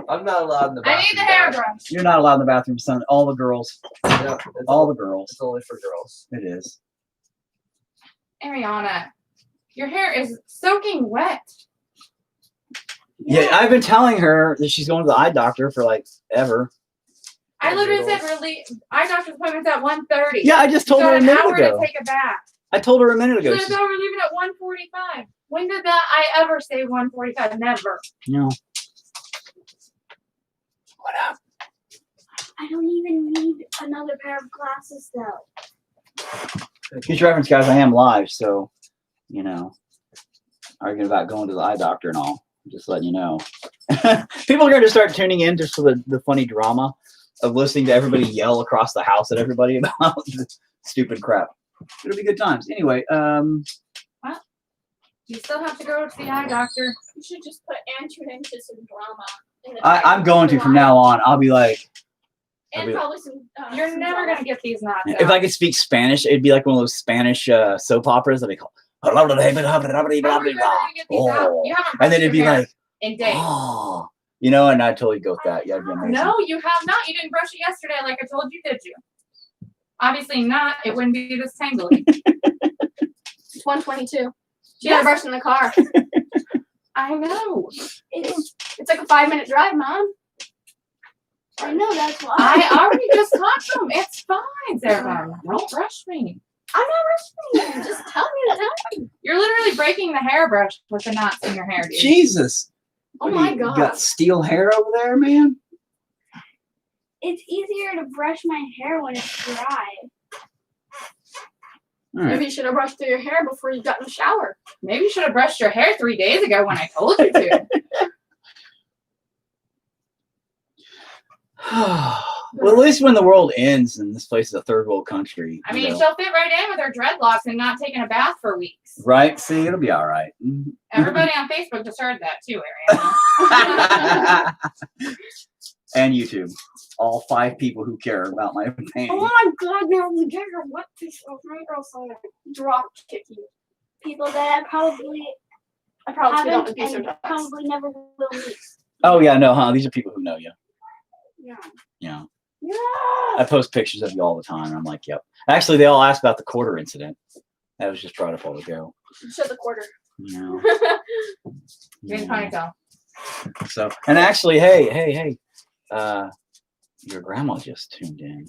I'm not allowed in the bathroom. I need the hairbrush. You're not allowed in the bathroom, son. All the girls. Yeah, All the girls. It's only for girls. It is. Ariana, your hair is soaking wet. Yeah, I've been telling her that she's going to the eye doctor for like ever. I literally said eye doctor's appointment's at 1:30. Yeah, I just told her a minute hour ago. to take a bath. I told her a minute ago. So we're leaving at 1:45. When did that I ever say 1:45? Never. No. What up? I don't even need another pair of glasses, though. Future reference, guys, I am live, so, you know, arguing about going to the eye doctor and all. Just letting you know. People are going to start tuning in just for the funny drama of listening to everybody yell across the house at everybody about stupid crap. It'll be good times. Anyway, Well, you still have to go to the eye doctor. You should just put enter into some drama. I'm going to from now on. I'll be like, And probably some. You're some never drama. gonna get these knots if out. I could speak Spanish, it'd be like one of those Spanish soap operas that they call. How are you never gonna get these out? You haven't And then brushed it'd be your hair like, in days. oh, you know, and I'd totally go with that. Yeah, it'd be amazing. No, you have not. You didn't brush it yesterday like I told you, did you? Obviously not. It wouldn't be this tangly. It's 1:22. She Yes. got brushed in the car. I know. It's like a 5-minute drive, Mom. I know, that's why. I already just talked to him. It's fine, Sarah. Don't rush me. I'm not rushing you. Just tell me to tell me. You're literally breaking the hairbrush with the knots in your hair, dude. Jesus. Oh What, my you God. got steel hair over there, man? It's easier to brush my hair when it's dry. All right. Maybe you should have brushed through your hair before you got in the shower. Maybe you should have brushed your hair 3 days ago when I told you to. Well, at least when the world ends and this place is a third world country. I you mean, know. she'll fit right in with her dreadlocks and not taking a bath for weeks. Right? See, it'll be all right. Everybody on Facebook just heard that too, Ariana. And YouTube. All 5 people who care about my opinion. Oh my God, now the bigger what piece of my girl's gonna drop kick you. People that I probably don't haven't abuse their and dogs. probably never will meet. Oh, yeah, no, huh? These are people who know you. Yeah. Yeah. Yeah. I post pictures of you all the time. And I'm like, yep. Actually, they all asked about the quarter incident. That was just brought up a while ago. Show the quarter. You know. Green ponytail. So, and actually, hey, your grandma just tuned in.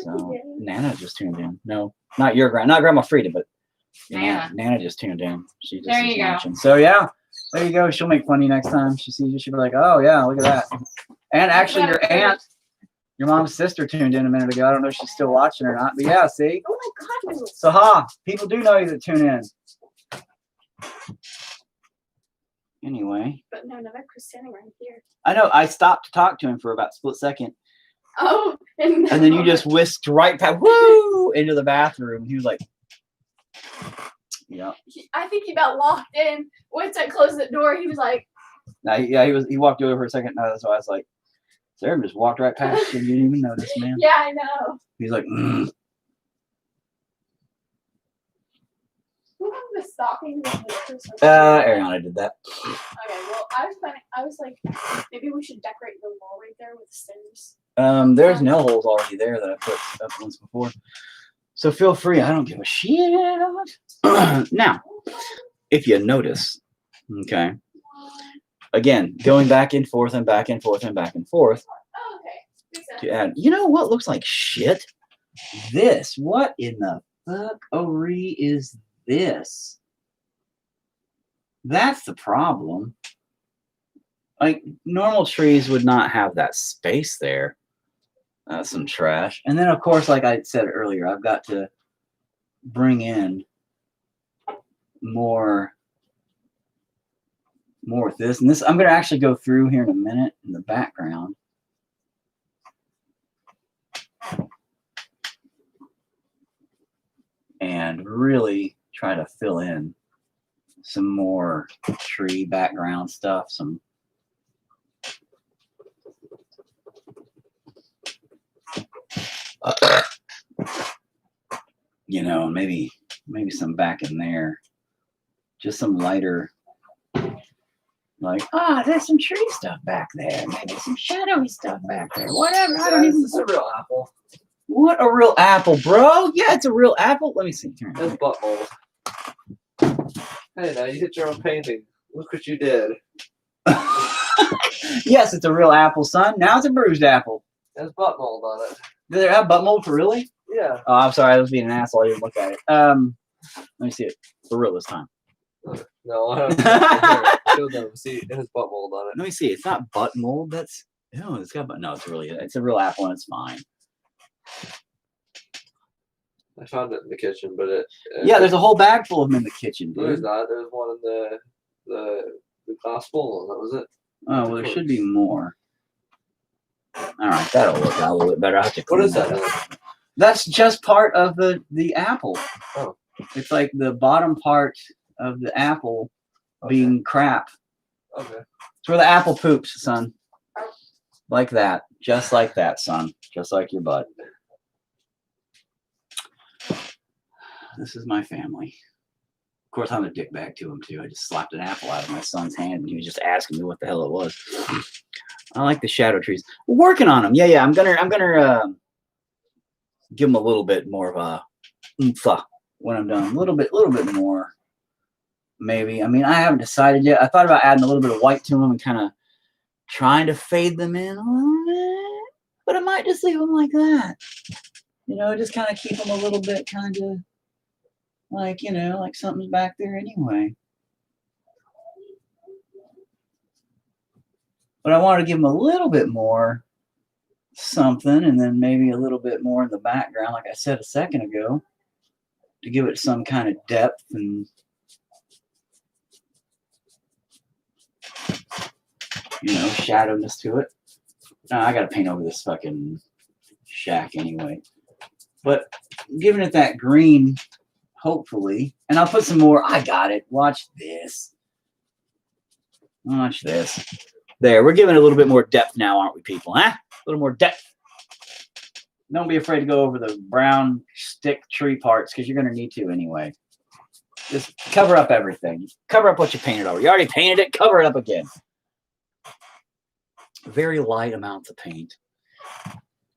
So Nana just tuned in. No, not your not Grandma Frida, but Nana just tuned in. She just There is you go. watching. So yeah, there you go. She'll make fun of you next time she sees you. She'll be like, oh yeah, look at that. And actually, your aunt, your mom's sister, tuned in a minute ago. I don't know if she's still watching or not, but yeah, see. Oh my God. So people do know you that tune in. Anyway, But no, Novak was standing right here. I know. I stopped to talk to him for about a split second. Oh, And then you just whisked right past, woo, into the bathroom. He was like, yeah. I think he got locked in. Once I closed the door, he was like, Now, yeah, he walked over for a second. No, so I was like, Sarah just walked right past you. You didn't even notice, man. yeah, I know. He's like, Who have the stockings and the Christmas tree? Ariana did that. Okay, well, I was like, maybe we should decorate the wall right there with stems. There's nail holes already there that I put up once before. So feel free. I don't give a shit. Now, if you notice, okay, again, going back and forth and back and forth and back and forth Oh, okay. Makes sense. to add, you know what looks like shit? This. What in the fuck-o-ree is this? That's the problem. Like, normal trees would not have that space there. Some trash. And then, of course, like I said earlier, I've got to bring in more with this. And this, I'm going to actually go through here in a minute in the background. And really try to fill in some more tree background stuff, some you know, maybe some back in there, just some lighter, like, there's some tree stuff back there, maybe some shadowy stuff back there, whatever. I don't even. Is this a real apple? What a real apple, bro? Yeah, it's a real apple. Let me see. Here. That's butt mold. Hey, now you hit your own painting. Look what you did. Yes, it's a real apple, son. Now it's a bruised apple. There's butt mold on it. Do they have butt mold for really? Yeah. Oh, I'm sorry. I was being an asshole. I didn't look at it. Let me see it for real this time. No, I don't know. Show them. See, it has butt mold on it. Let me see. It's not butt mold. That's it's got butt. No, it's a real apple and it's fine. I found it in the kitchen, but yeah, there's a whole bag full of them in the kitchen, dude. There's not. There's one in the glass bowl, and that was it. Oh, well, there should be more. All right, that'll work out a little bit better. I'll have to What clean is that? up. That's just part of the apple. Oh. It's like the bottom part of the apple being crap. Okay. It's where the apple poops, son. Like that. Just like that, son. Just like your butt. This is my family. Of course, I'm a dickbag to him, too. I just slapped an apple out of my son's hand, and he was just asking me what the hell it was. I like the shadow trees. We're working on them. Yeah. I'm gonna give them a little bit more of a oomph when I'm done. A little bit more, maybe. I mean, I haven't decided yet. I thought about adding a little bit of white to them and kind of trying to fade them in a little bit, but I might just leave them like that. You know, just kind of keep them a little bit kind of like, you know, like something's back there anyway. But I wanted to give them a little bit more something, and then maybe a little bit more in the background, like I said a second ago, to give it some kind of depth and, you know, shadowness to it. I got to paint over this fucking shack anyway. But giving it that green, hopefully. And I'll put some more. I got it. Watch this. Watch this. There. We're giving it a little bit more depth now, aren't we, people? Huh? A little more depth. Don't be afraid to go over the brown stick tree parts, because you're going to need to anyway. Just cover up everything. Cover up what you painted over. You already painted it. Cover it up again. Very light amounts of paint.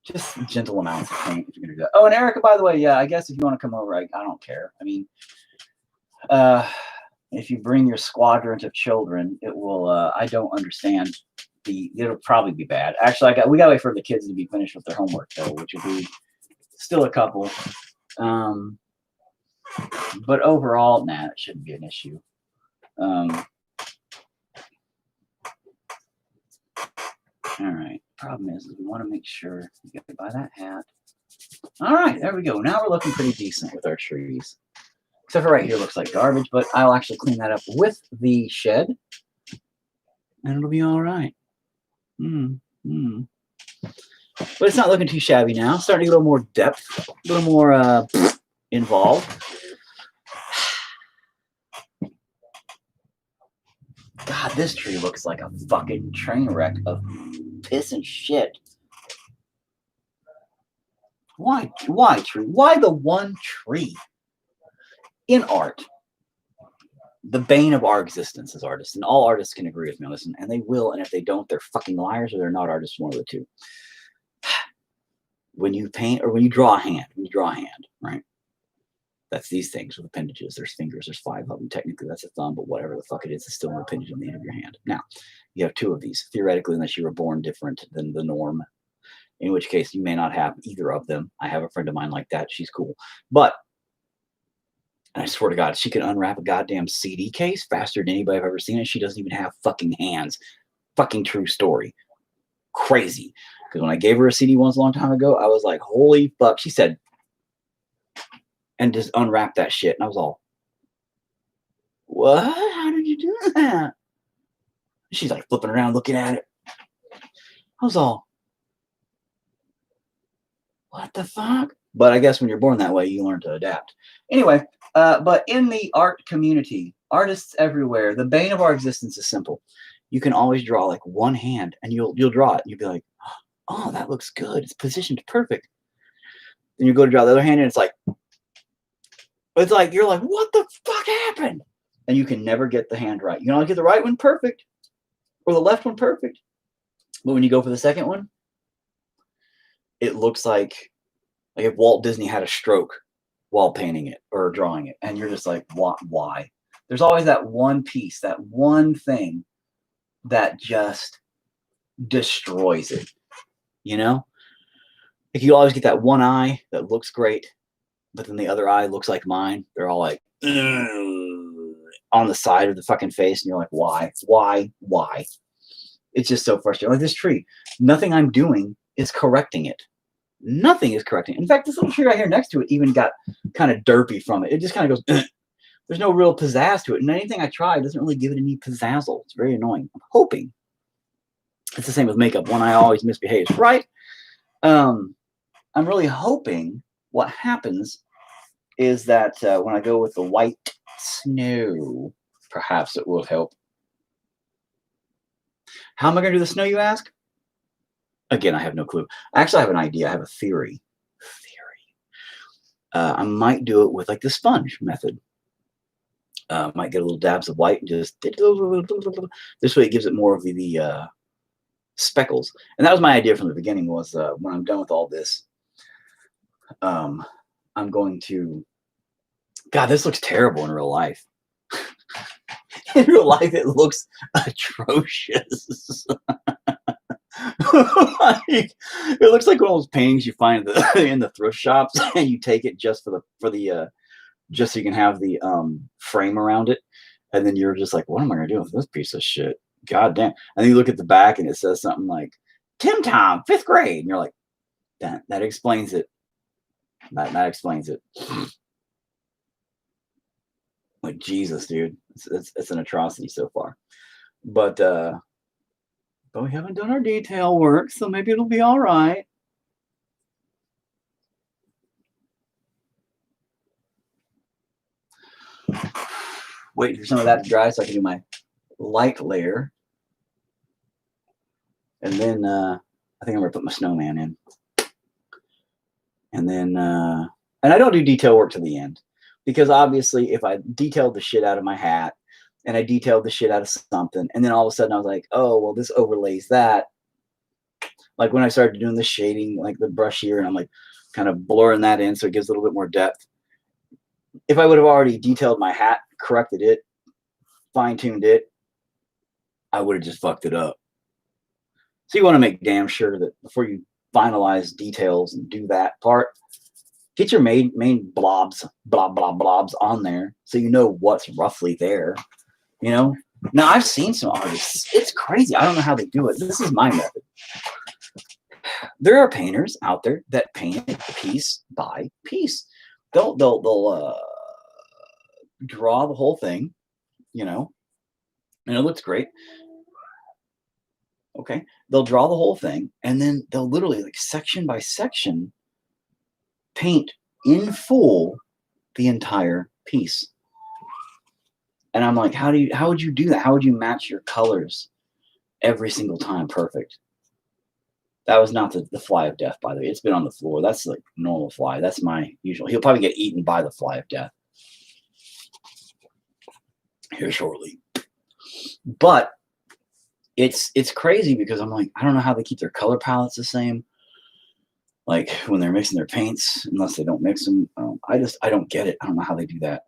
Just gentle amounts of paint if you're going to do that. Oh, and Erica, by the way, yeah, I guess if you want to come over, I don't care. I mean, if you bring your squadrons of children, it will. I don't understand. It'll probably be bad. Actually, we gotta wait for the kids to be finished with their homework though, which will be still a couple. But overall, nah, it shouldn't be an issue. All right. Problem is we want to make sure you get to buy that hat. All right, there we go. Now we're looking pretty decent with our trees. Except for right here looks like garbage, but I'll actually clean that up with the shed. And it'll be all right. But it's not looking too shabby now. Starting to get a little more depth, a little more involved. God, this tree looks like a fucking train wreck of piss and shit. Why tree? Why the one tree? In art, the bane of our existence as artists, and all artists can agree with me on this, and they will, and if they don't, they're fucking liars or they're not artists, one of the two. When you paint or when you draw a hand, right? That's these things with appendages. There's fingers, there's 5 of them. Technically, that's a thumb, but whatever the fuck it is, it's still an appendage on the end of your hand. Now, you have 2 of these, theoretically, unless you were born different than the norm, in which case you may not have either of them. I have a friend of mine like that. She's cool. But I swear to God, she can unwrap a goddamn CD case faster than anybody I've ever seen, and she doesn't even have fucking hands. Fucking true story. Crazy. Because when I gave her a CD once a long time ago, I was like, holy fuck. She said, and just unwrap that shit. And I was all, what? How did you do that? She's like flipping around looking at it. I was all, what the fuck? But I guess when you're born that way, you learn to adapt. Anyway, but in the art community, artists everywhere, the bane of our existence is simple. You can always draw like one hand and you'll draw it. And you'll be like, oh, that looks good. It's positioned perfect. Then you go to draw the other hand and it's like, you're like, what the fuck happened? And you can never get the hand right. You can only get the right one perfect or the left one perfect. But when you go for the second one, it looks like if Walt Disney had a stroke while painting it or drawing it. And you're just like, why? There's always that one piece, that one thing that just destroys it. You know? If you always get that one eye that looks great, but then the other eye looks like mine, they're all like, on the side of the fucking face. And you're like, why? It's just so frustrating. Like this tree, nothing I'm doing is correcting it. Nothing is correcting. In fact, this little tree right here next to it even got kind of derpy from it. It just kind of goes, there's no real pizzazz to it. And anything I try doesn't really give it any pizzazzle. It's very annoying. I'm hoping. It's the same with makeup. One eye always misbehaves, right? I'm really hoping what happens is that when I go with the white snow, perhaps it will help. How am I going to do the snow, you ask? Again, I have no clue. Actually, I have an idea. I have a theory. I might do it with like the sponge method. Might get a little dabs of white and just this way it gives it more of the speckles. And that was my idea from the beginning was when I'm done with all this, I'm going to, God, this looks terrible in real life. In real life, it looks atrocious. It looks like one of those paintings you find in the thrift shops, and you take it just for the just so you can have the frame around it, and then you're just like, what am I gonna do with this piece of shit? God damn! And then you look at the back, and it says something like Tim Tom, 5th grade, and you're like, that explains it. That explains it. Like Jesus, dude, it's an atrocity so far, but we haven't done our detail work, so maybe it'll be all right. Wait for some of that to dry so I can do my light layer, and then I think I'm gonna put my snowman in, and then and I don't do detail work to the end. Because obviously, if I detailed the shit out of my hat and I detailed the shit out of something, and then all of a sudden I was like, oh, well, this overlays that. Like when I started doing the shading, like the brush here, and I'm like kind of blurring that in so it gives a little bit more depth. If I would have already detailed my hat, corrected it, fine-tuned it, I would have just fucked it up. So you want to make damn sure that before you finalize details and do that part, get your main blobs on there so you know what's roughly there. You know? Now, I've seen some artists. It's crazy. I don't know how they do it. This is my method. There are painters out there that paint it piece by piece. They'll draw the whole thing, you know, and it looks great. Okay. They'll draw the whole thing, and then they'll literally, like, section by section, paint in full the entire piece. And I'm like, how would you do that? How would you match your colors every single time perfect? That was not the fly of death, by the way. It's been on the floor. That's like normal fly. That's my usual. He'll probably get eaten by the fly of death here shortly. But it's crazy because I'm like, I don't know how they keep their color palettes the same. Like when they're mixing their paints, unless they don't mix them. I don't get it. I don't know how they do that.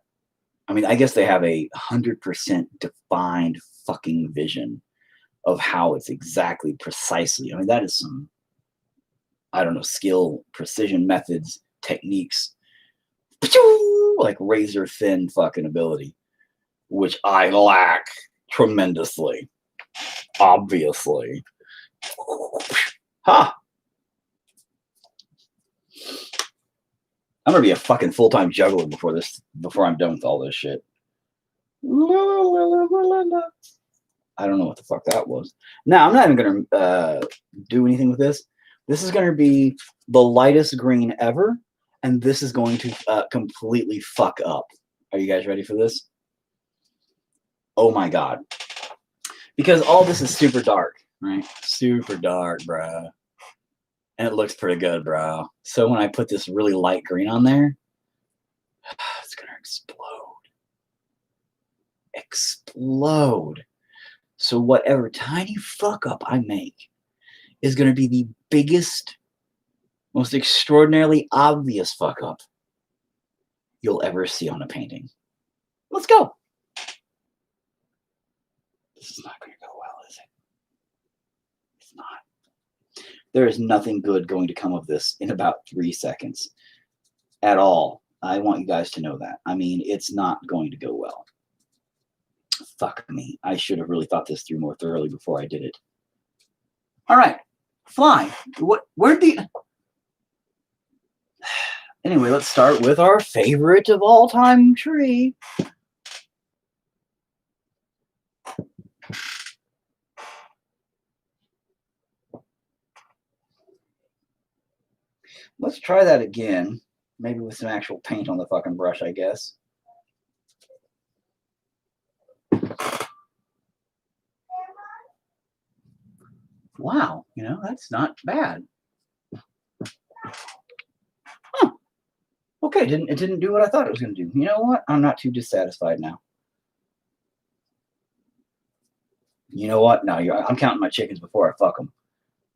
I mean, I guess they have a 100% defined fucking vision of how it's exactly precisely. I mean, that is some, I don't know, skill, precision methods, techniques, like razor thin fucking ability, which I lack tremendously, obviously. Ha! I'm gonna be a fucking full-time juggler before I'm done with all this shit. I don't know what the fuck that was. Now, I'm not even gonna do anything with this. This is gonna be the lightest green ever, and this is going to completely fuck up. Are you guys ready for this? Oh my god. Because all this is super dark, right? Super dark, bruh. And it looks pretty good, bro. So when I put this really light green on there, it's gonna explode. Explode. So whatever tiny fuck up I make is gonna be the biggest, most extraordinarily obvious fuck up you'll ever see on a painting. Let's go. This is not gonna go well, is it? It's not. There is nothing good going to come of this in about 3 seconds at all. I want you guys to know that. I mean, it's not going to go well. Fuck me. I should have really thought this through more thoroughly before I did it. All right. Fly. Where'd the... Anyway, let's start with our favorite of all time tree. Let's try that again. Maybe with some actual paint on the fucking brush, I guess. Wow, you know, that's not bad. Huh. Okay, it didn't do what I thought it was going to do. You know what? I'm not too dissatisfied now. You know what? No, I'm counting my chickens before I fuck them.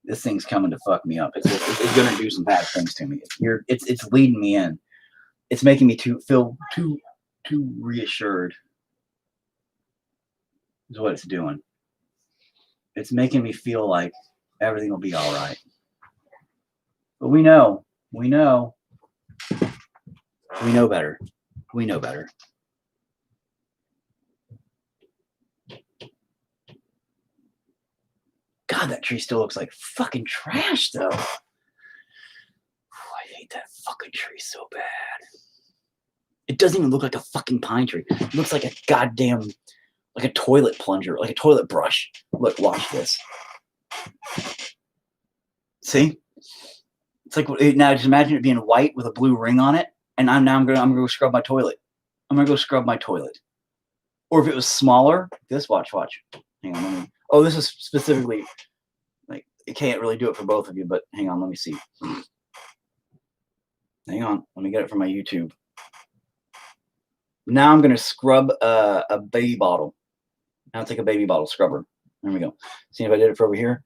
This thing's coming to fuck me up. It's going to do some bad things to me. It's leading me in. It's making me feel too reassured. Is what it's doing. It's making me feel like everything will be all right. But we know better. We know better. God, that tree still looks like fucking trash, though. I hate that fucking tree so bad. It doesn't even look like a fucking pine tree. It looks like a goddamn, like a toilet plunger, like a toilet brush. Look, watch this. See? It's like, now just imagine it being white with a blue ring on it, and I'm gonna go scrub my toilet. I'm gonna go scrub my toilet. Or if it was smaller, this, watch. Hang on, oh, this is specifically, like, it can't really do it for both of you, but hang on, let me see. Hang on, let me get it from my YouTube. Now I'm gonna scrub a baby bottle. Now take a baby bottle scrubber. There we go. See if I did it for over here.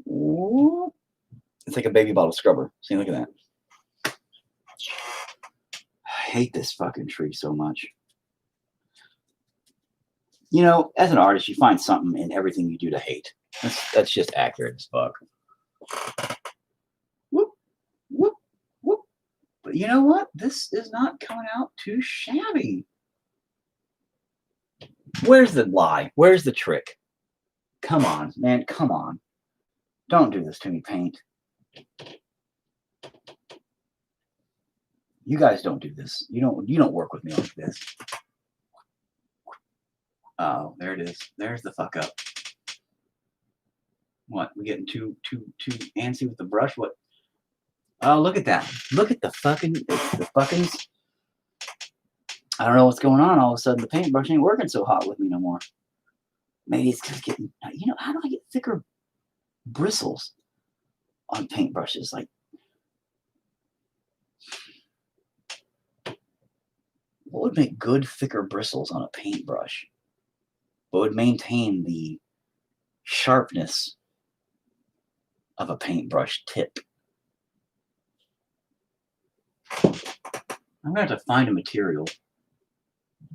Ooh. It's like a baby bottle scrubber. See, look at that. I hate this fucking tree so much. You know, as an artist, you find something in everything you do to hate. That's just accurate as fuck. Whoop, whoop, whoop. But you know what? This is not coming out too shabby. Where's the lie? Where's the trick? Come on, man. Come on. Don't do this to me, paint. You guys don't do this. You don't work with me like this. Oh, there it is. There's the fuck up. What? We getting too antsy with the brush? What? Oh, look at that. Look at the fuckings. I don't know what's going on. All of a sudden, the paintbrush ain't working so hot with me no more. Maybe it's because getting, you know, how do I get thicker bristles on paintbrushes? Like, what would make good, thicker bristles on a paintbrush? What would maintain the sharpness of a paintbrush tip? I'm going to have to find a material,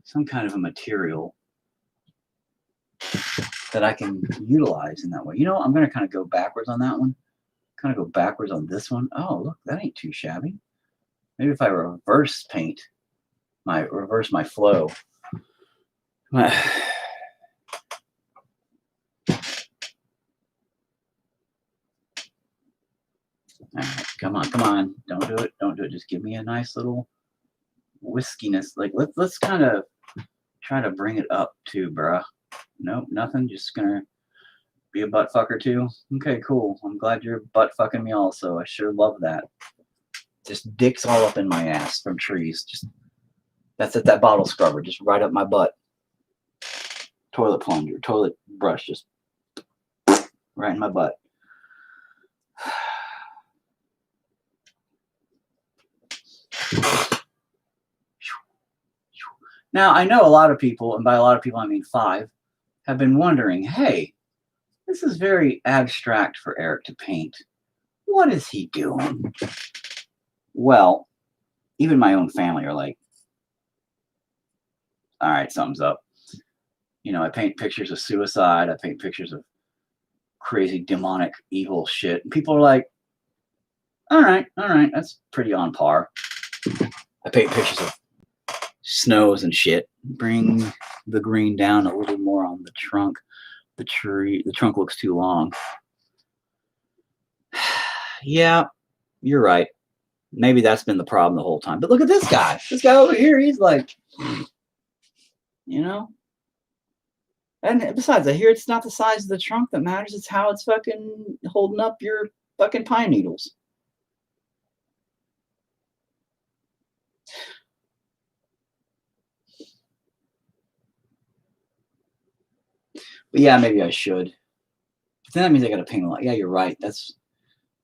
some kind of a material that I can utilize in that way. You know, I'm going to kind of go backwards on that one. Kind of go backwards on this one. Oh, look, that ain't too shabby. Maybe if I reverse my flow. All right, come on. Don't do it. Just give me a nice little whiskiness. Like, let's kind of try to bring it up too, bruh. Nope, nothing. Just gonna be a butt fucker too. Okay, cool. I'm glad you're butt fucking me also. I sure love that. Just dicks all up in my ass from trees. Just that's it. That bottle scrubber just right up my butt. Toilet plunger, toilet brush, just right in my butt. Now, I know a lot of people, and by a lot of people I mean 5, have been wondering, hey, this is very abstract for Eric to paint. What is he doing? Well, even my own family are like, all right, something's up. You know, I paint pictures of suicide. I paint pictures of crazy, demonic, evil shit. And people are like, all right, that's pretty on par. I paint pictures of snows and shit. Bring the green down a little more on the trunk. The trunk looks too long. Yeah, you're right. Maybe that's been the problem the whole time. But look at this guy. This guy over here, he's like, you know? And besides, I hear it's not the size of the trunk that matters. It's how it's fucking holding up your fucking pine needles. But yeah, maybe I should. But then that means I gotta paint a lot. Yeah, you're right. That's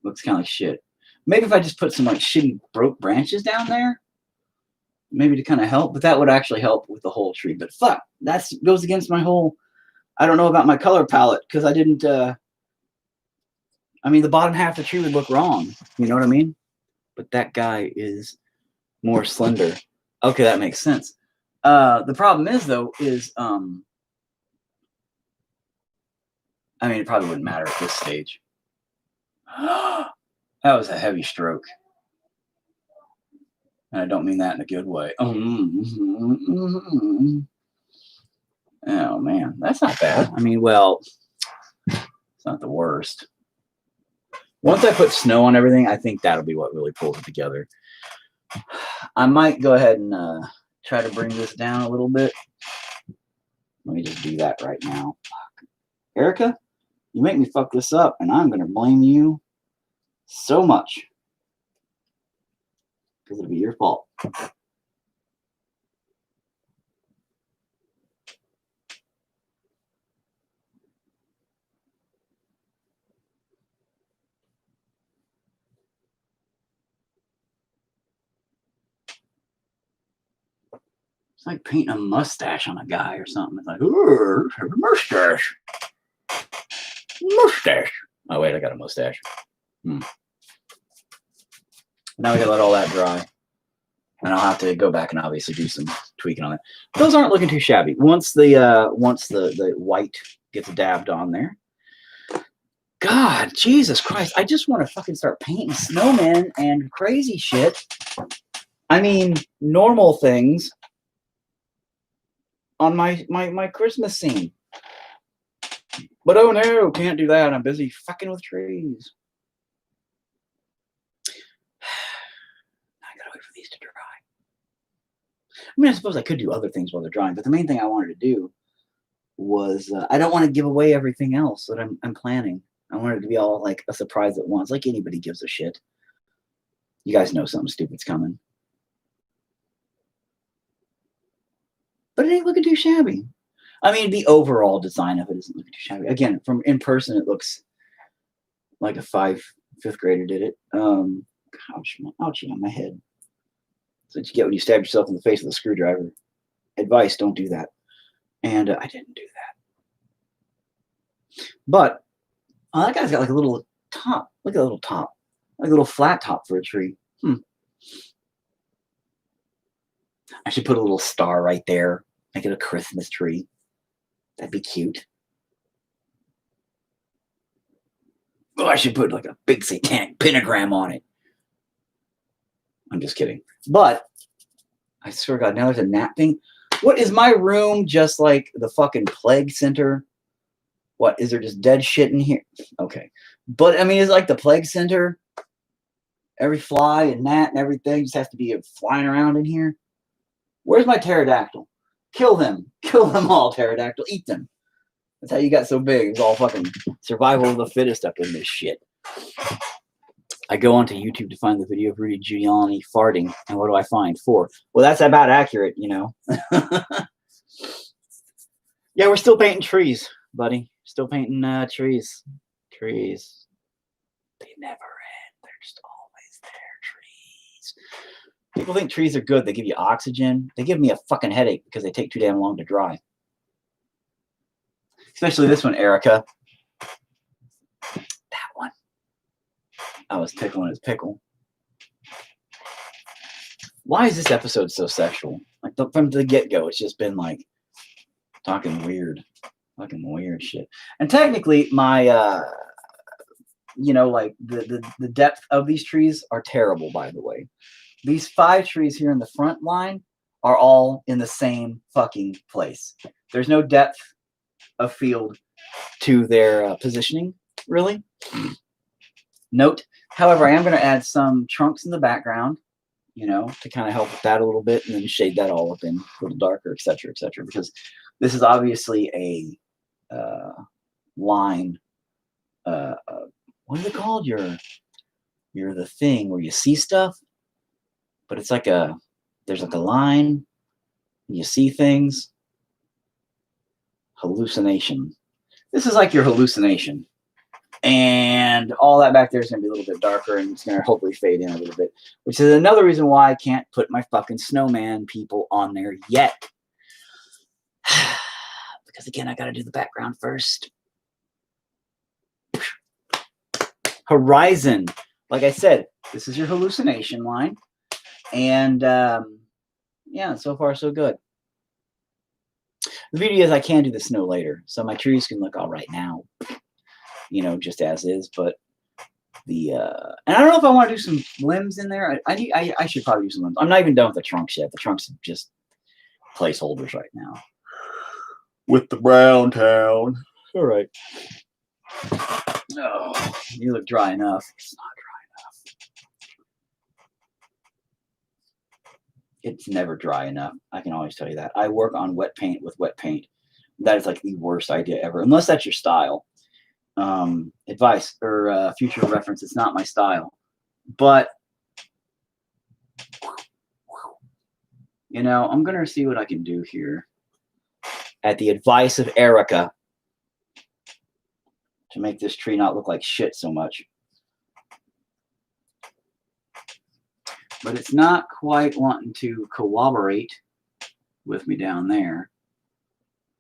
looks kind of like shit. Maybe if I just put some like shitty broke branches down there, maybe to kind of help. But that would actually help with the whole tree. But fuck, that goes against my whole. I don't know about my color palette because I didn't. I mean, the bottom half of the tree would look wrong. You know what I mean? But that guy is more slender. Okay, that makes sense. The problem is though, I mean, it probably wouldn't matter at this stage. That was a heavy stroke. And I don't mean that in a good way. Oh, man, that's not bad. I mean, well, it's not the worst. Once I put snow on everything, I think that'll be what really pulls it together. I might go ahead and try to bring this down a little bit. Let me just do that right now. Erica, you make me fuck this up, and I'm going to blame you so much. Because it'll be your fault. It's like painting a mustache on a guy or something. It's like, ooh, have a mustache. Mustache. Oh, wait, I got a mustache. Now we gotta let all that dry. And I'll have to go back and obviously do some tweaking on it. Those aren't looking too shabby. Once the white gets dabbed on there. God, Jesus Christ. I just want to fucking start painting snowmen and crazy shit. I mean, normal things on my Christmas scene. But oh no, can't do that. I'm busy fucking with trees. I gotta wait for these to dry. I mean, I suppose I could do other things while they're drying, but the main thing I wanted to do was I don't want to give away everything else that I'm planning. I wanted it to be all like a surprise at once, like anybody gives a shit. You guys know something stupid's coming. But it ain't looking too shabby. I mean, the overall design of it isn't looking too shabby. Again, from in person, it looks like a fifth grader did it. Ouchie on my head. That's what you get when you stab yourself in the face with a screwdriver. Advice, don't do that. And I didn't do that. But that guy's got like a little top. Look at that little top. Like a little flat top for a tree. I should put a little star right there. Make it a Christmas tree. That'd be cute. Oh, I should put like a big satanic pentagram on it. I'm just kidding. But I swear to God, now there's a gnat thing. What is my room just like the fucking plague center? What, is there just dead shit in here? Okay. But I mean, it's like the plague center. Every fly and gnat and everything just has to be flying around in here. Where's my pterodactyl? Kill them. Kill them all, pterodactyl. Eat them. That's how you got so big. It's all fucking survival of the fittest up in this shit. I go onto YouTube to find the video of Rudy Giuliani farting, and what do I find? 4. Well, that's about accurate, you know. Yeah, we're still painting trees, buddy. Still painting trees. Trees. They never end. They're just always there. Trees. People think trees are good. They give you oxygen. They give me a fucking headache because they take too damn long to dry. Especially this one, Erica. That one. I was tickling his pickle. Why is this episode so sexual? Like from the get-go, it's just been like talking weird. Fucking weird shit. And technically, my you know, like the depth of these trees are terrible, by the way. These 5 trees here in the front line are all in the same fucking place. There's no depth of field to their positioning, really. Note, however, I am going to add some trunks in the background, you know, to kind of help with that a little bit, and then shade that all up in a little darker, etc., because this is obviously a line. What is it called? You're the thing where you see stuff, but it's like there's like a line, and you see things. Hallucination. This is like your hallucination. And all that back there is going to be a little bit darker, and it's going to hopefully fade in a little bit, which is another reason why I can't put my fucking snowman people on there yet. Because again, I got to do the background first. Horizon. Like I said, this is your hallucination line. And yeah, so far so good. The beauty is I can do the snow later, so my trees can look all right now, you know, just as is. But the and I don't know if I want to do some limbs in there. I should probably do some limbs. I'm not even done with the trunks yet. The trunks are just placeholders right now. With the brown town. All right. Oh, you look dry enough. It's not dry enough. It's never dry enough. I can always tell you that. I work on wet paint with wet paint. That is like the worst idea ever, unless that's your style. Advice or future reference, it's not my style. But, you know, I'm going to see what I can do here at the advice of Erica to make this tree not look like shit so much. But it's not quite wanting to cooperate with me down there.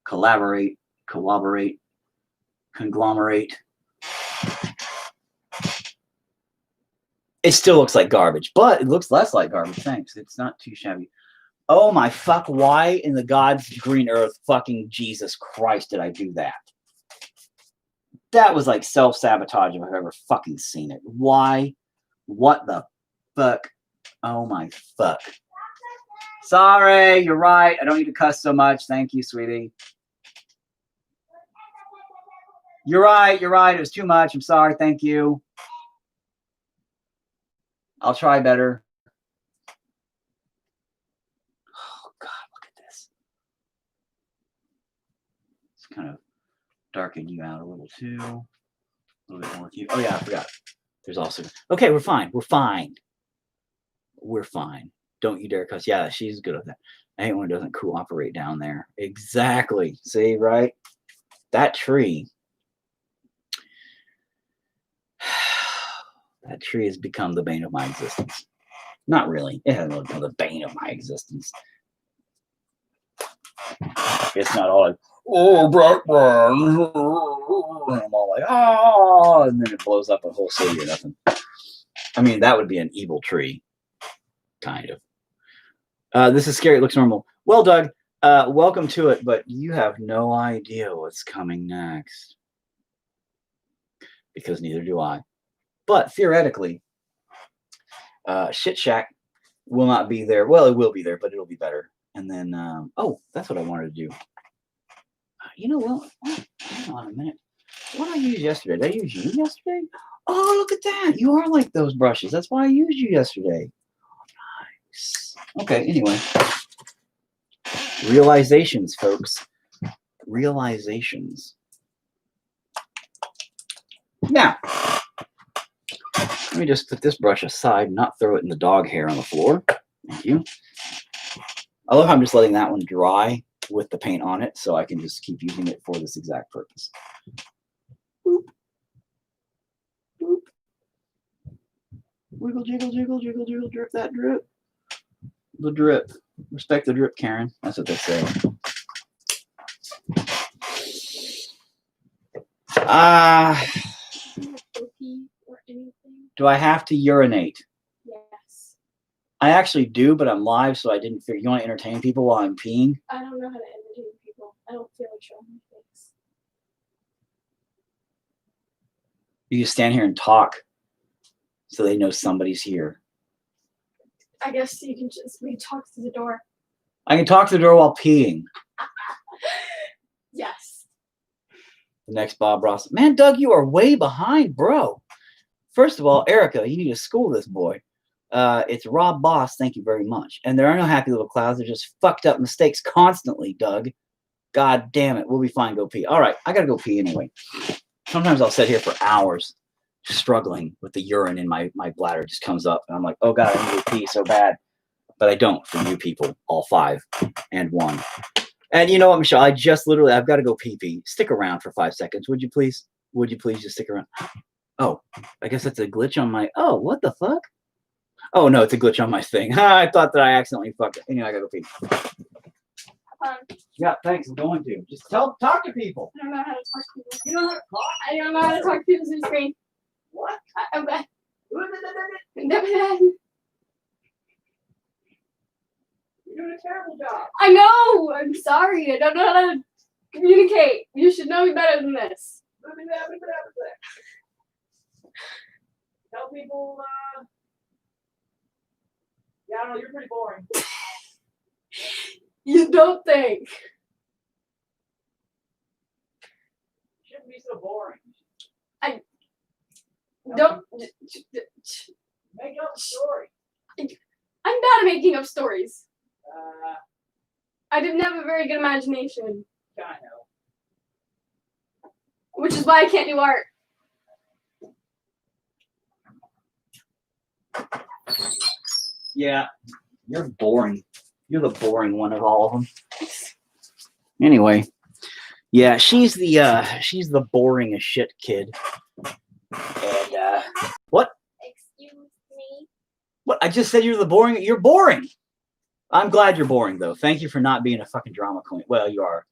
Collaborate, conglomerate. It still looks like garbage, but it looks less like garbage. Thanks. It's not too shabby. Oh my fuck, why in the God's green earth fucking Jesus Christ did I do that? That was like self-sabotage if I've ever fucking seen it. Why? What the fuck? Oh my fuck. Sorry, you're right. I don't need to cuss so much. Thank you, sweetie. You're right. You're right. It was too much. I'm sorry. Thank you. I'll try better. Oh, God, look at this. It's kind of darken you out a little too. A little bit more with you. Oh, yeah, I forgot. There's also... Okay, we're fine. We're fine. We're fine. Don't you dare cuss. Yeah, she's good at that. I hate when it doesn't cooperate down there. Exactly. See, right? That tree... That tree has become the bane of my existence. Not really. It hasn't really become the bane of my existence. It's not all like, oh, Blackburn. I'm all like, oh, and then it blows up a whole city or nothing. I mean, that would be an evil tree. Kind of. This is scary. It looks normal. Well, Doug, welcome to it, but you have no idea what's coming next. Because neither do I. But theoretically, Shit Shack will not be there. Well, it will be there, but it'll be better. And then, oh, that's what I wanted to do. You know what? Hang on a minute. What did I use yesterday? Did I use you yesterday? Oh, look at that. You are like those brushes. That's why I used you yesterday. Nice. Okay, anyway. Realizations, folks. Realizations. Now, let me just put this brush aside and not throw it in the dog hair on the floor. Thank you. I love how I'm just letting that one dry with the paint on it so I can just keep using it for this exact purpose. Boop. Boop. Wiggle, jiggle, jiggle, jiggle, jiggle, drip that drip. The drip. Respect the drip, Karen. That's what they say. Do I have to urinate? Yes. I actually do, but I'm live, so I didn't figure. You want to entertain people while I'm peeing? I don't know how to entertain people. I don't feel like showing my face. You just stand here and talk so they know somebody's here. I guess you can we talk to the door. I can talk to the door while peeing. Yes. The next Bob Ross. Man, Doug, you are way behind, bro. First of all, Erica, you need to school this boy. It's Rob Boss, thank you very much. And there are no happy little clouds. They're just fucked up mistakes constantly, Doug. God damn it. We'll be fine. Go pee. All right, I got to go pee anyway. Sometimes I'll sit here for hours struggling with the urine in my bladder. It just comes up. And I'm like, oh, God, I need to pee so bad. But I don't for you people, all 5 and 1. And you know what, Michelle? I've got to go pee. Stick around for 5 seconds, would you please? Would you please just stick around? Oh, I guess that's a glitch on my... Oh, what the fuck? Oh, no, it's a glitch on my thing. I thought that I accidentally fucked it. Anyway, I gotta go pee. Yeah, thanks. I'm going to. Just talk to people. I don't know how to talk to people. You know how to talk? I don't know how to talk to people through the screen. What? I'm bad. You're doing a terrible job. I know. I'm sorry. I don't know how to communicate. You should know me better than this. Tell people, yeah, I don't know, you're pretty boring. You don't think. Shouldn't be so boring. Don't. Make up a story. I'm bad at making up stories. I didn't have a very good imagination. I know. Which is why I can't do art. Yeah, you're boring. You're the boring one of all of them. Anyway, yeah, she's the boring as shit kid. And what? Excuse me. What? I just said you're boring. You're boring. I'm glad you're boring though. Thank you for not being a fucking drama queen. Well, you are.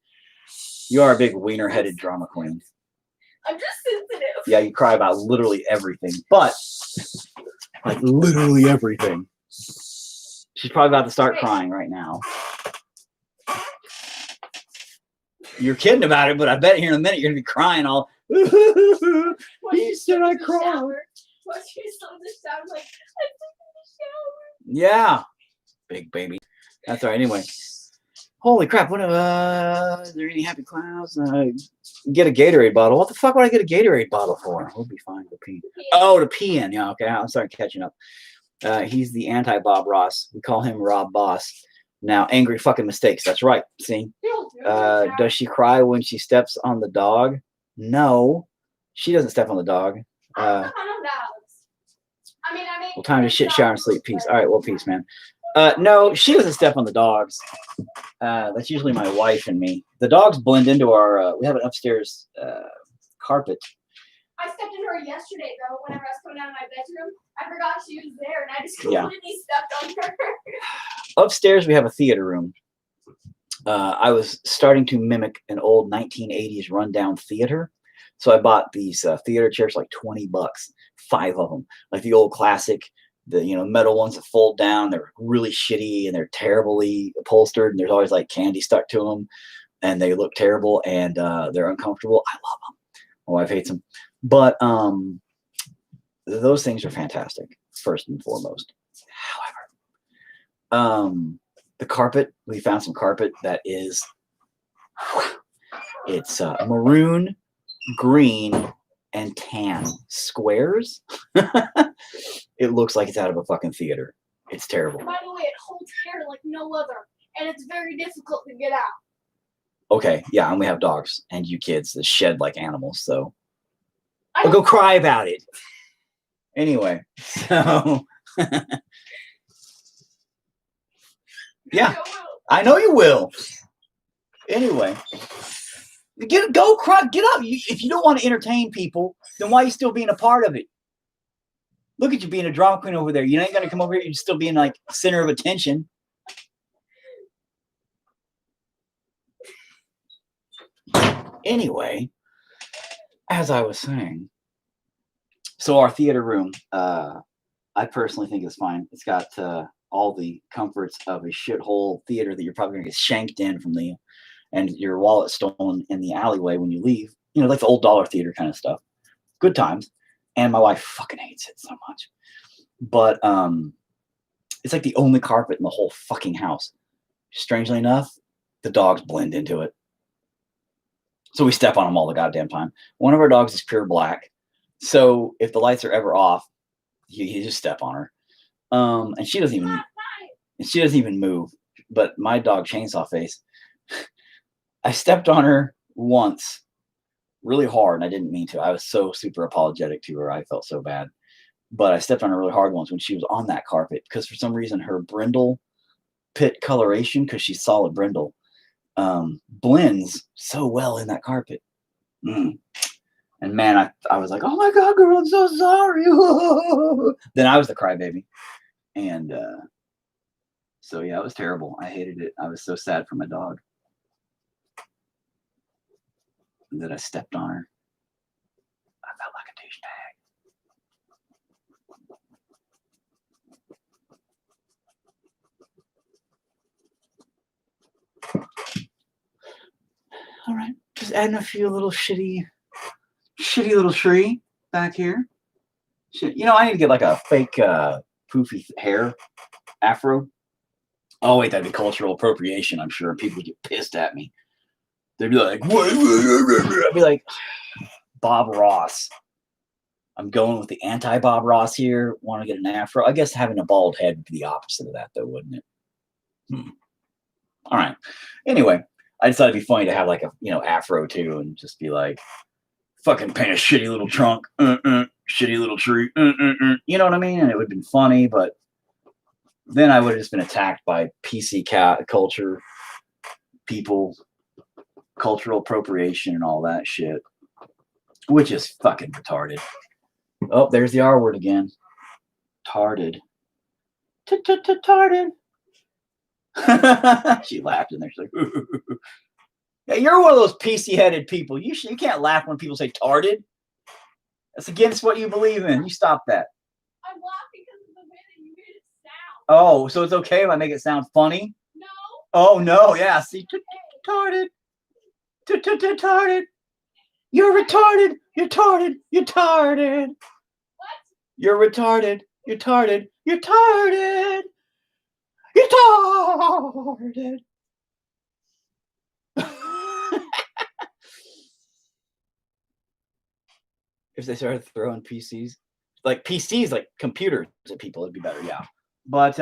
You are a big wiener-headed drama queen. I'm just sensitive. Yeah, you cry about literally everything. But Like literally everything. She's probably about to start crying right now. You're kidding about it, but I bet here in a minute you're gonna be crying all. He said I cried. What's your son the shower? Like, I took in the shower. Yeah, big baby. That's all right. Anyway, holy crap! What? Is there any happy clouds? Get a Gatorade bottle. What the fuck would I get a Gatorade bottle for? We'll be fine to pee. Oh, to pee in. Yeah. Okay. I'm starting catching up. He's the anti-Bob Ross. We call him Rob Boss. Now, angry fucking mistakes. That's right. See? Does she cry when she steps on the dog? No, she doesn't step on the dog. Well, time to shit, shower, and sleep. Peace. All right. Well, peace, man. No, she doesn't step on the dogs. That's usually my wife and me. The dogs blend into our. We have an upstairs carpet. I stepped in her yesterday, though, whenever I was coming out of my bedroom. I forgot she was there, and I just completely stepped on her. Upstairs, we have a theater room. I was starting to mimic an old 1980s rundown theater. So I bought these theater chairs for like $20, 5 of them. Like the old classic, the metal ones that fold down. They're really shitty and they're terribly upholstered. And there's always like candy stuck to them. And they look terrible and they're uncomfortable. I love them. My wife hates them. But those things are fantastic, first and foremost. However, the carpet, we found some carpet that is, it's maroon, green, and tan squares. It looks like it's out of a fucking theater. It's terrible. By the way, it holds hair like no other, and it's very difficult to get out. Okay, yeah, and we have dogs and you kids that shed like animals, so I'll go cry about it. Anyway, so yeah, I know you will. Anyway, go cry, get up. If you don't want to entertain people, then why are you still being a part of it? Look at you being a drama queen over there. You ain't gonna come over here. You're still being like center of attention. Anyway, as I was saying, so our theater room, I personally think is fine. It's got all the comforts of a shithole theater that you're probably gonna get shanked in from and your wallet stolen in the alleyway when you leave. Like the old dollar theater kind of stuff. Good times. And my wife fucking hates it so much. But it's like the only carpet in the whole fucking house. Strangely enough, the dogs blend into it. So we step on them all the goddamn time. One of our dogs is pure black. So if the lights are ever off, you just step on her. And she doesn't even move. But my dog, Chainsaw Face, I stepped on her once really hard, and I didn't mean to. I was so super apologetic to her. I felt so bad. But I stepped on her really hard once when she was on that carpet because for some reason her brindle pit coloration, because she's solid brindle, blends so well in that carpet. And man, I was like, oh my God, girl, I'm so sorry. Then I was the crybaby. And so yeah, it was terrible. I hated it. I was so sad for my dog that I stepped on her. I felt like a douchebag. All right, just adding a few little shitty little tree back here. Shit. I need to get like a fake poofy hair afro. Oh wait, that'd be cultural appropriation, I'm sure. People would get pissed at me. They'd be like, what? I'd be like, Bob Ross. I'm going with the anti-Bob Ross here. Want to get an afro? I guess having a bald head would be the opposite of that, though, wouldn't it? All right. Anyway, I decided it'd be funny to have like a afro too, and just be like, fucking paint a shitty little trunk, shitty little tree, you know what I mean? And it would have been funny, but then I would have just been attacked by PC culture people. Cultural appropriation and all that shit, which is fucking retarded. Oh, there's the R word again. Tarded. Tarded. She laughed in there. She's like, yeah, you're one of those PC-headed people. You can't laugh when people say tarded. That's against what you believe in. You stop that. I'm laughing because Oh, so it's okay if I make it sound funny? No. Oh no, yeah. See, retarded. Retarded. You're retarded. You're retarded. You're retarded. What? You're retarded. You're retarded. You're retarded. You're retarded. If they started throwing PCs, like PCs, like computers at people, it'd be better, yeah. But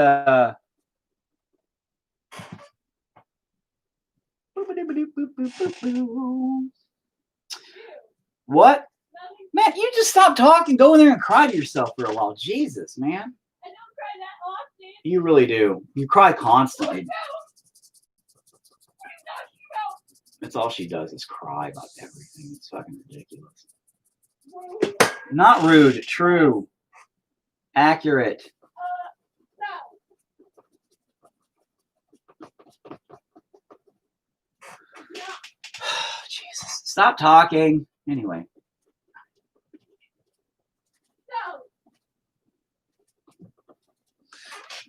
what? Nothing. Man, you just stop talking, go in there and cry to yourself for a while. Jesus, man. I don't cry that often. You really do. You cry constantly. That's all she does is cry about everything. It's fucking ridiculous. Not rude, true. Accurate. Jesus. Stop talking. Anyway.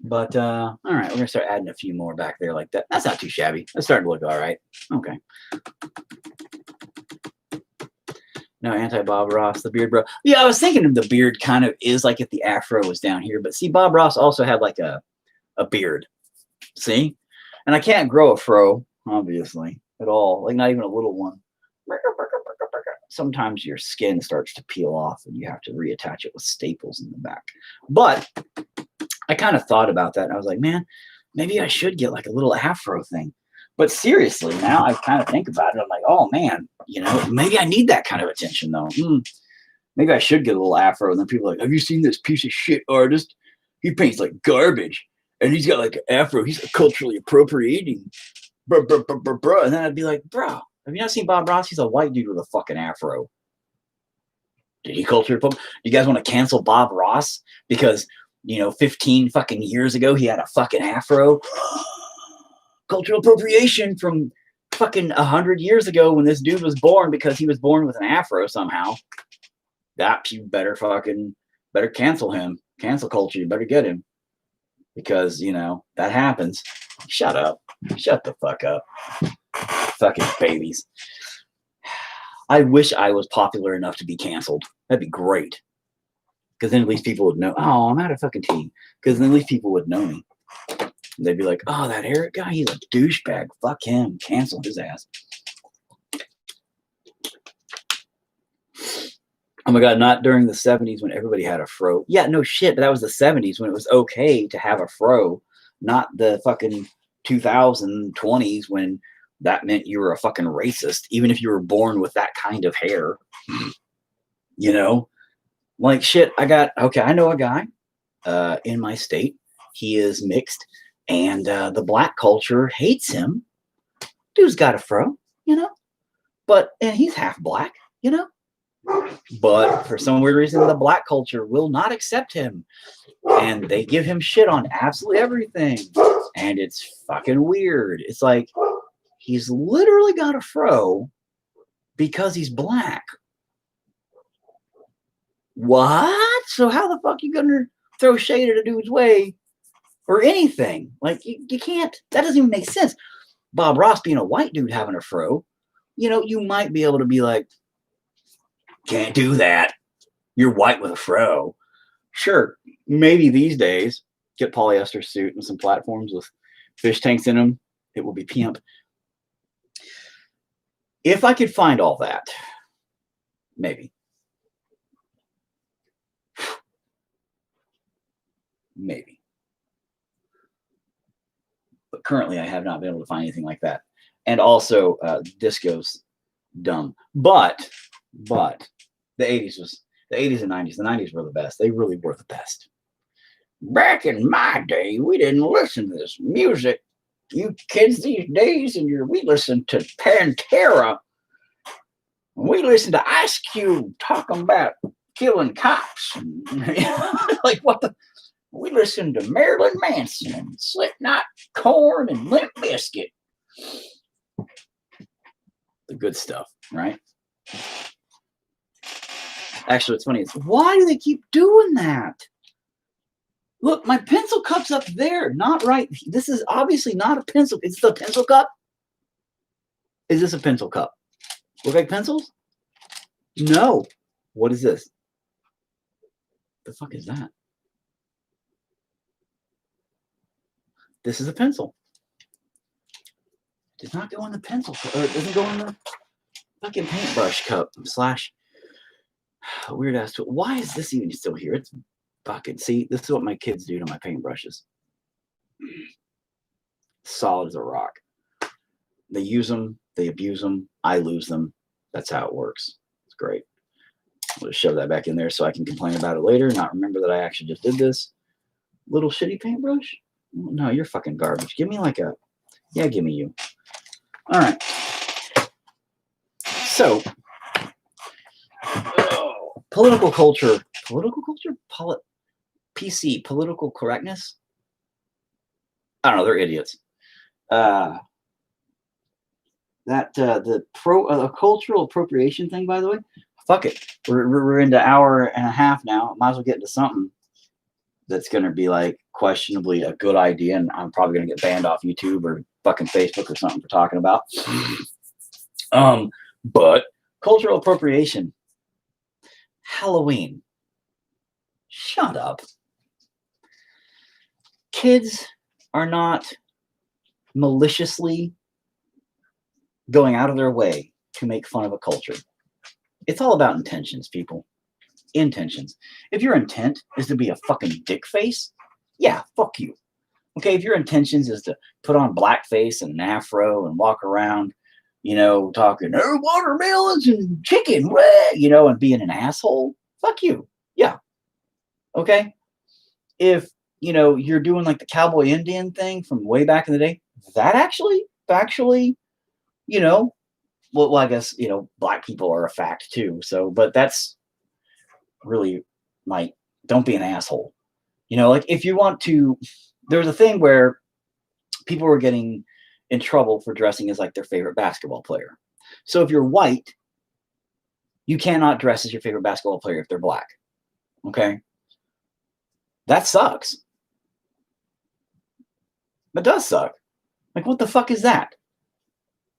But all right, we're gonna start adding a few more back there like that. That's not too shabby. That's starting to look all right. Okay. No, anti-Bob Ross, the beard bro. Yeah, I was thinking of the beard kind of is like if the afro was down here, but see, Bob Ross also had like a beard. See? And I can't grow a fro, obviously, at all. Like not even a little one. Sometimes your skin starts to peel off and you have to reattach it with staples in the back. But I kind of thought about that and I was like, man, maybe I should get like a little afro thing. But seriously, now I kind of think about it. I'm like, oh man, you know, maybe I need that kind of attention though. Maybe I should get a little afro. And then people are like, have you seen this piece of shit artist? He paints like garbage. And he's got like an afro. He's culturally appropriating. Bro. And then I'd be like, bro, have you not seen Bob Ross? He's a white dude with a fucking afro. Did he culture appropriate? You guys want to cancel Bob Ross? Because, 15 fucking years ago, he had a fucking afro. Cultural appropriation from fucking 100 years ago when this dude was born because he was born with an afro somehow. That you better cancel him. Cancel culture, you better get him. Because, that happens. Shut up. Shut the fuck up. Fucking babies. I wish I was popular enough to be canceled. That'd be great. Because then at least people would know. Oh, I'm out of fucking tea. Because then at least people would know me. They'd be like, oh, that Eric guy, he's a douchebag. Fuck him. Cancel his ass. Oh my God, not during the 70s when everybody had a fro. Yeah, no shit, but that was the 70s when it was okay to have a fro, not the fucking 2020s when that meant you were a fucking racist, even if you were born with that kind of hair. Like shit, I know a guy in my state. He is mixed, and the black culture hates him. Dude's got a fro, and he's half black, But for some weird reason, the black culture will not accept him. And they give him shit on absolutely everything. And it's fucking weird. It's like, he's literally got a fro because he's black. What? So how the fuck you gonna throw shade at a dude's way or anything? Like, you can't. That doesn't even make sense. Bob Ross being a white dude having a fro, you might be able to be like, can't do that. You're white with a fro. Sure, maybe these days, get polyester suit and some platforms with fish tanks in them. It will be pimp. If I could find all that, maybe. Maybe. But currently, I have not been able to find anything like that. And also, disco's dumb. But the 80s and 90s. The 90s were the best. They really were the best. Back in my day, we didn't listen to this music. You kids these days, we listen to Pantera. We listen to Ice Cube talking about killing cops. Like what the? We listen to Marilyn Manson and Slipknot, Korn, and Limp Bizkit. The good stuff, right? Actually, it's funny. Why do they keep doing that? Look, my pencil cup's up there, not right. This is obviously not a pencil. It's the pencil cup. Is this a pencil cup? Look like pencils? No. What is this? The fuck is that? This is a pencil. Does not go in the pencil cup. Or it doesn't go in the fucking paintbrush cup slash weird ass tool. Why is this even still here? It's fucking, see, this is what my kids do to my paintbrushes. Solid as a rock. They use them, they abuse them, I lose them. That's how it works. It's great. I'll just shove that back in there so I can complain about it later, not remember that I actually just did this. Little shitty paintbrush? No, you're fucking garbage. Give me like a, yeah, give me you. All right. So, political culture, PC, political correctness. I don't know. They're idiots. The cultural appropriation thing, by the way. Fuck it. We're into hour and a half now. Might as well get into something that's going to be like questionably a good idea, and I'm probably going to get banned off YouTube or fucking Facebook or something for talking about. But cultural appropriation. Halloween. Shut up. Kids are not maliciously going out of their way to make fun of a culture. It's all about intentions, people. Intentions. If your intent is to be a fucking dick face, yeah, fuck you. Okay, if your intentions is to put on blackface and an afro and walk around, you know, talking, oh, watermelons and chicken, you know, and being an asshole, fuck you. Yeah. Okay? If, you know, you're doing like the cowboy Indian thing from way back in the day, that actually, you know, well, I guess, you know, black people are a fact too. So, but that's really like, don't be an asshole. You know, like if you want to, there was a thing where people were getting in trouble for dressing as like their favorite basketball player. So if you're white, you cannot dress as your favorite basketball player if they're black. Okay? That sucks. That does suck. Like, what the fuck is that?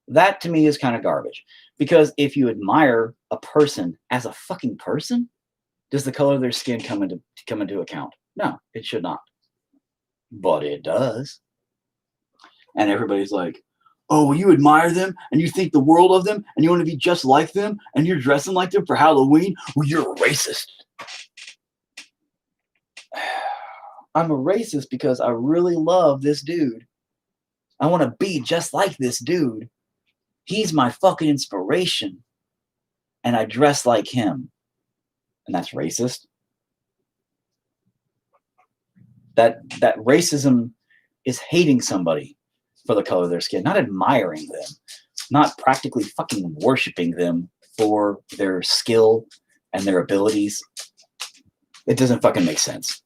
That to me is kind of garbage. Because if you admire a person as a fucking person, does the color of their skin come into account? No, it should not. But it does. And everybody's like, oh, well, you admire them and you think the world of them and you want to be just like them and you're dressing like them for Halloween? Well, you're a racist. I'm a racist because I really love this dude. I want to be just like this dude. He's my fucking inspiration. And I dress like him. And that's racist. That racism is hating somebody for the color of their skin, not admiring them, not practically fucking worshiping them for their skill and their abilities. It doesn't fucking make sense.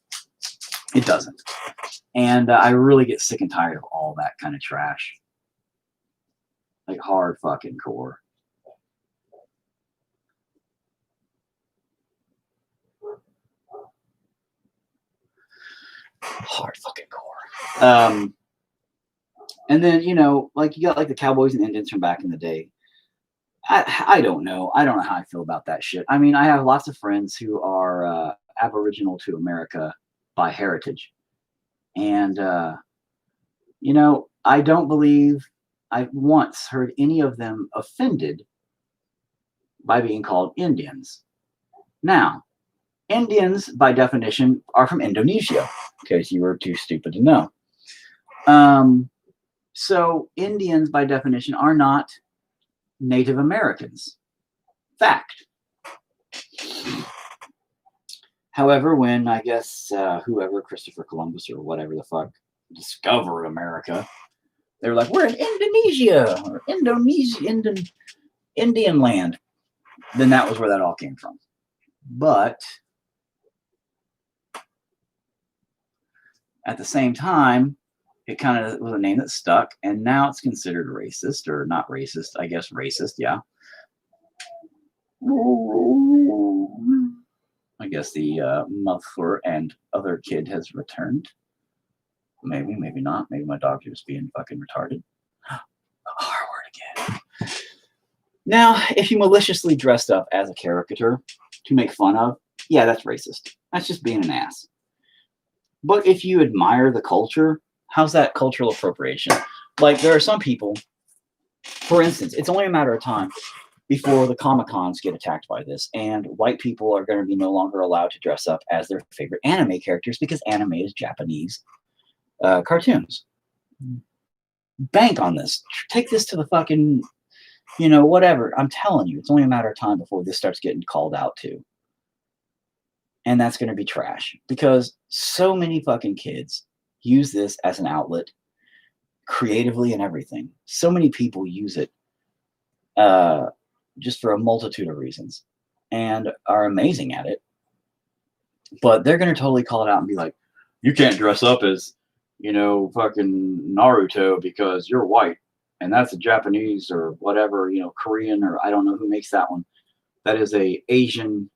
It doesn't. And I really get sick and tired of all that kind of trash. Like hard fucking core. Hard fucking core. And then, you know, like you got like the Cowboys and Indians from back in the day. I don't know. I don't know how I feel about that shit. I mean, I have lots of friends who are Aboriginal to America by heritage. And, you know, I don't believe I once heard any of them offended by being called Indians. Now, Indians, by definition, are from Indonesia, in case you were too stupid to know. So Indians, by definition, are not Native Americans. Fact. However, when I guess whoever, Christopher Columbus or whatever the fuck, discovered America, they were like, we're in Indonesia or Indian land. Then that was where that all came from. But at the same time, it kind of was a name that stuck, and now it's considered racist, or not racist, I guess racist, yeah. I guess the muffler and other kid has returned. Maybe, maybe not. Maybe my dog's just being fucking retarded. R word again. Now, if you maliciously dressed up as a caricature to make fun of, yeah, that's racist. That's just being an ass. But if you admire the culture, how's that cultural appropriation? Like, there are some people, for instance, it's only a matter of time before the Comic-Cons get attacked by this, and white people are going to be no longer allowed to dress up as their favorite anime characters because anime is Japanese cartoons. Bank on this. Take this to the fucking, whatever. I'm telling you, it's only a matter of time before this starts getting called out too. And that's going to be trash because so many fucking kids use this as an outlet creatively and everything. So many people use it just for a multitude of reasons and are amazing at it. But they're going to totally call it out and be like, you can't dress up as, fucking Naruto because you're white. And that's a Japanese or whatever, Korean, or I don't know who makes that one. That is a Asian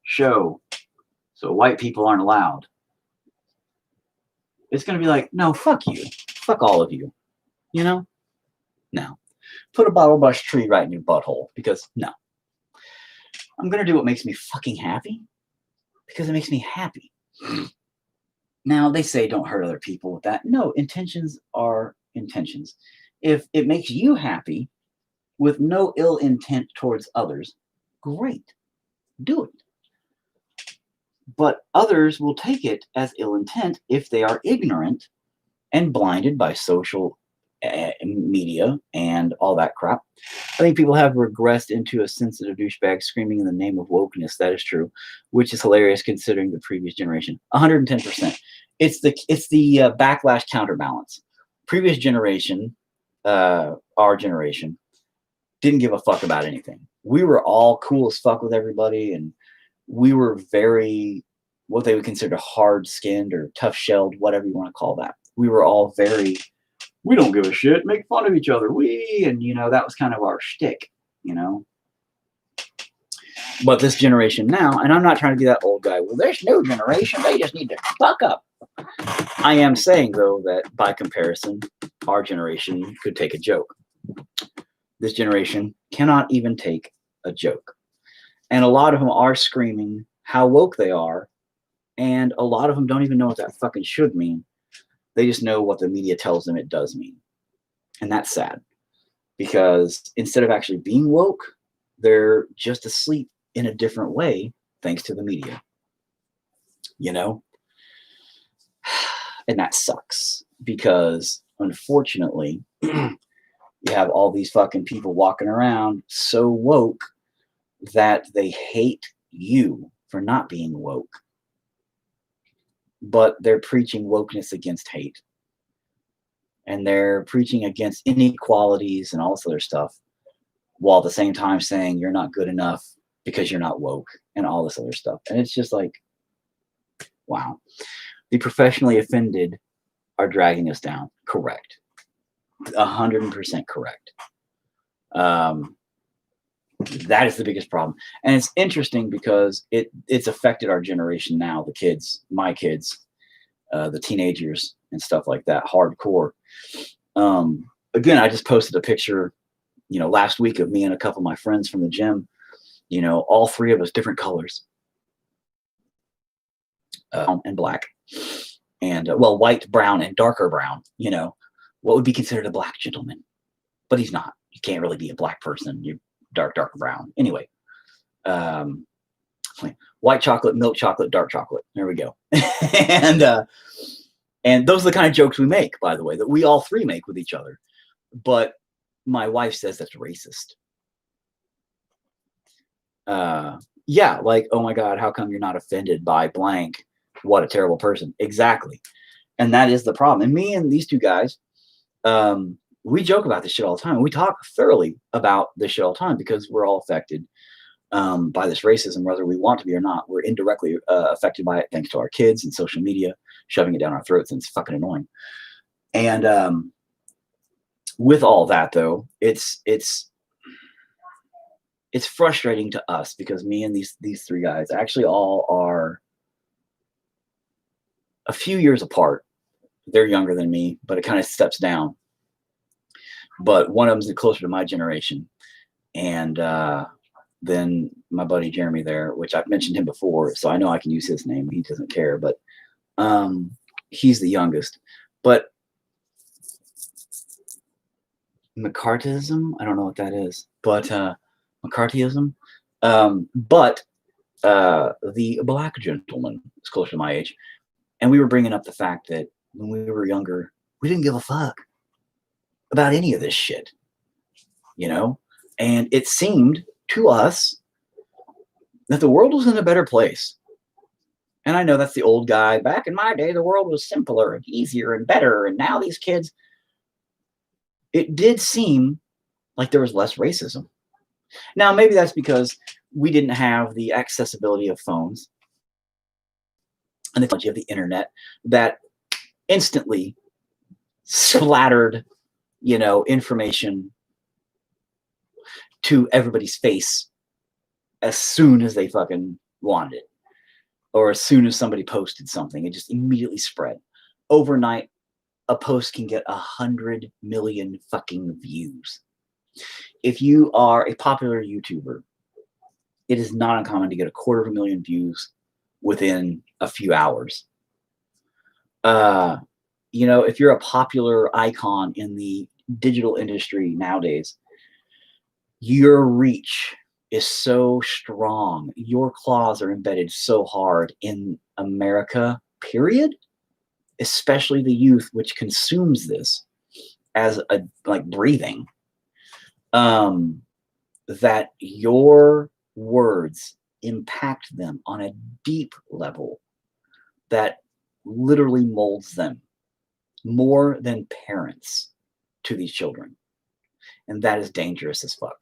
show. So white people aren't allowed. It's going to be like, no, fuck you. Fuck all of you. No. Put a bottle brush tree right in your butthole because no. I'm going to do what makes me fucking happy because it makes me happy. Now, they say don't hurt other people with that. No, intentions are intentions. If it makes you happy with no ill intent towards others, great. Do it. But others will take it as ill intent if they are ignorant and blinded by social media and all that crap. I think people have regressed into a sensitive douchebag screaming in the name of wokeness. That is true, which is hilarious considering the previous generation. 110%. It's the backlash counterbalance. Previous generation, our generation, didn't give a fuck about anything. We were all cool as fuck with everybody, and we were very, what they would consider hard-skinned or tough-shelled, whatever you want to call that. We were all very, we don't give a shit, make fun of each other, and that was kind of our shtick, But this generation now, and I'm not trying to be that old guy, well, there's no generation, they just need to fuck up. I am saying, though, that by comparison, our generation could take a joke. This generation cannot even take a joke. And a lot of them are screaming how woke they are, and a lot of them don't even know what that fucking should mean. They just know what the media tells them it does mean. And that's sad. Because instead of actually being woke, they're just asleep in a different way thanks to the media. And that sucks. Because, unfortunately, you have all these fucking people walking around so woke that they hate you for not being woke. But they're preaching wokeness against hate. And they're preaching against inequalities and all this other stuff, while at the same time saying you're not good enough because you're not woke and all this other stuff. And it's just like, wow. The professionally offended are dragging us down. Correct. 100% correct. That is the biggest problem. And it's interesting because it's affected our generation now, the kids, my kids, the teenagers and stuff like that, hardcore. Again, I just posted a picture, last week of me and a couple of my friends from the gym, all three of us different colors, and black, and white, brown, and darker brown, what would be considered a black gentleman, but he's not. You can't really be a black person. You're dark brown. Anyway, white chocolate, milk chocolate, dark chocolate. There we go. And those are the kind of jokes we make, by the way, that we all three make with each other. But my wife says that's racist. Yeah, like, oh my God, how come you're not offended by blank? What a terrible person. Exactly. And that is the problem. And me and these two guys, we joke about this shit all the time. We talk thoroughly about this shit all the time because we're all affected by this racism, whether we want to be or not. We're indirectly affected by it thanks to our kids and social media shoving it down our throats, and it's fucking annoying. And with all that, though, it's it's frustrating to us because me and these three guys actually all are a few years apart. They're younger than me, but it kind of steps down. But one of them's closer to my generation. And then my buddy Jeremy there, which I've mentioned him before, so I know I can use his name. He doesn't care, but he's the youngest. But McCarthyism, I don't know what that is, but McCarthyism. But the black gentleman is closer to my age. And we were bringing up the fact that when we were younger, we didn't give a fuck about any of this shit, you know? And it seemed to us that the world was in a better place. And I know that's the old guy. Back in my day, the world was simpler and easier and better. And now these kids, it did seem like there was less racism. Now, maybe that's because we didn't have the accessibility of phones and the technology of the internet that instantly splattered, you know, information to everybody's face as soon as they fucking wanted it. Or as soon as somebody posted something, it just immediately spread. Overnight, a post can get 100 million fucking views. If you are a popular YouTuber, it is not uncommon to get 250,000 views within a few hours. You know, if you're a popular icon in the digital industry nowadays, your reach is so strong. Your claws are embedded so hard in America, period, especially the youth, which consumes this as a like breathing, that your words impact them on a deep level that literally molds them more than parents to these children. And that is dangerous as fuck.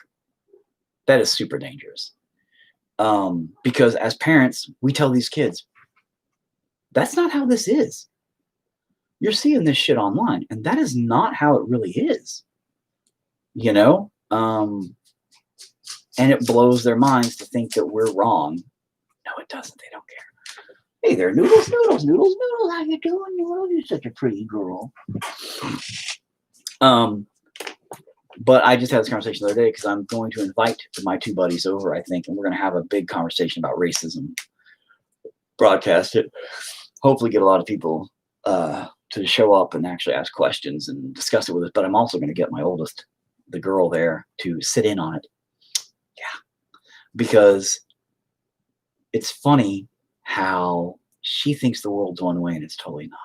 That is super dangerous. Because as parents, we tell these kids, that's not how this is. You're seeing this shit online, and that is not how it really is. You know? And it blows their minds to think that we're wrong. No, it doesn't. They don't care. Hey there, Noodles, Noodles, Noodles, Noodles. How you doing, Noodles? You're such a pretty girl. But I just had this conversation the other day because I'm going to invite my two buddies over, I think, and we're going to have a big conversation about racism. Broadcast it. Hopefully get a lot of people to show up and actually ask questions and discuss it with us. But I'm also going to get my oldest, the girl there, to sit in on it. Yeah. Because it's funny how she thinks the world's one way and it's totally not.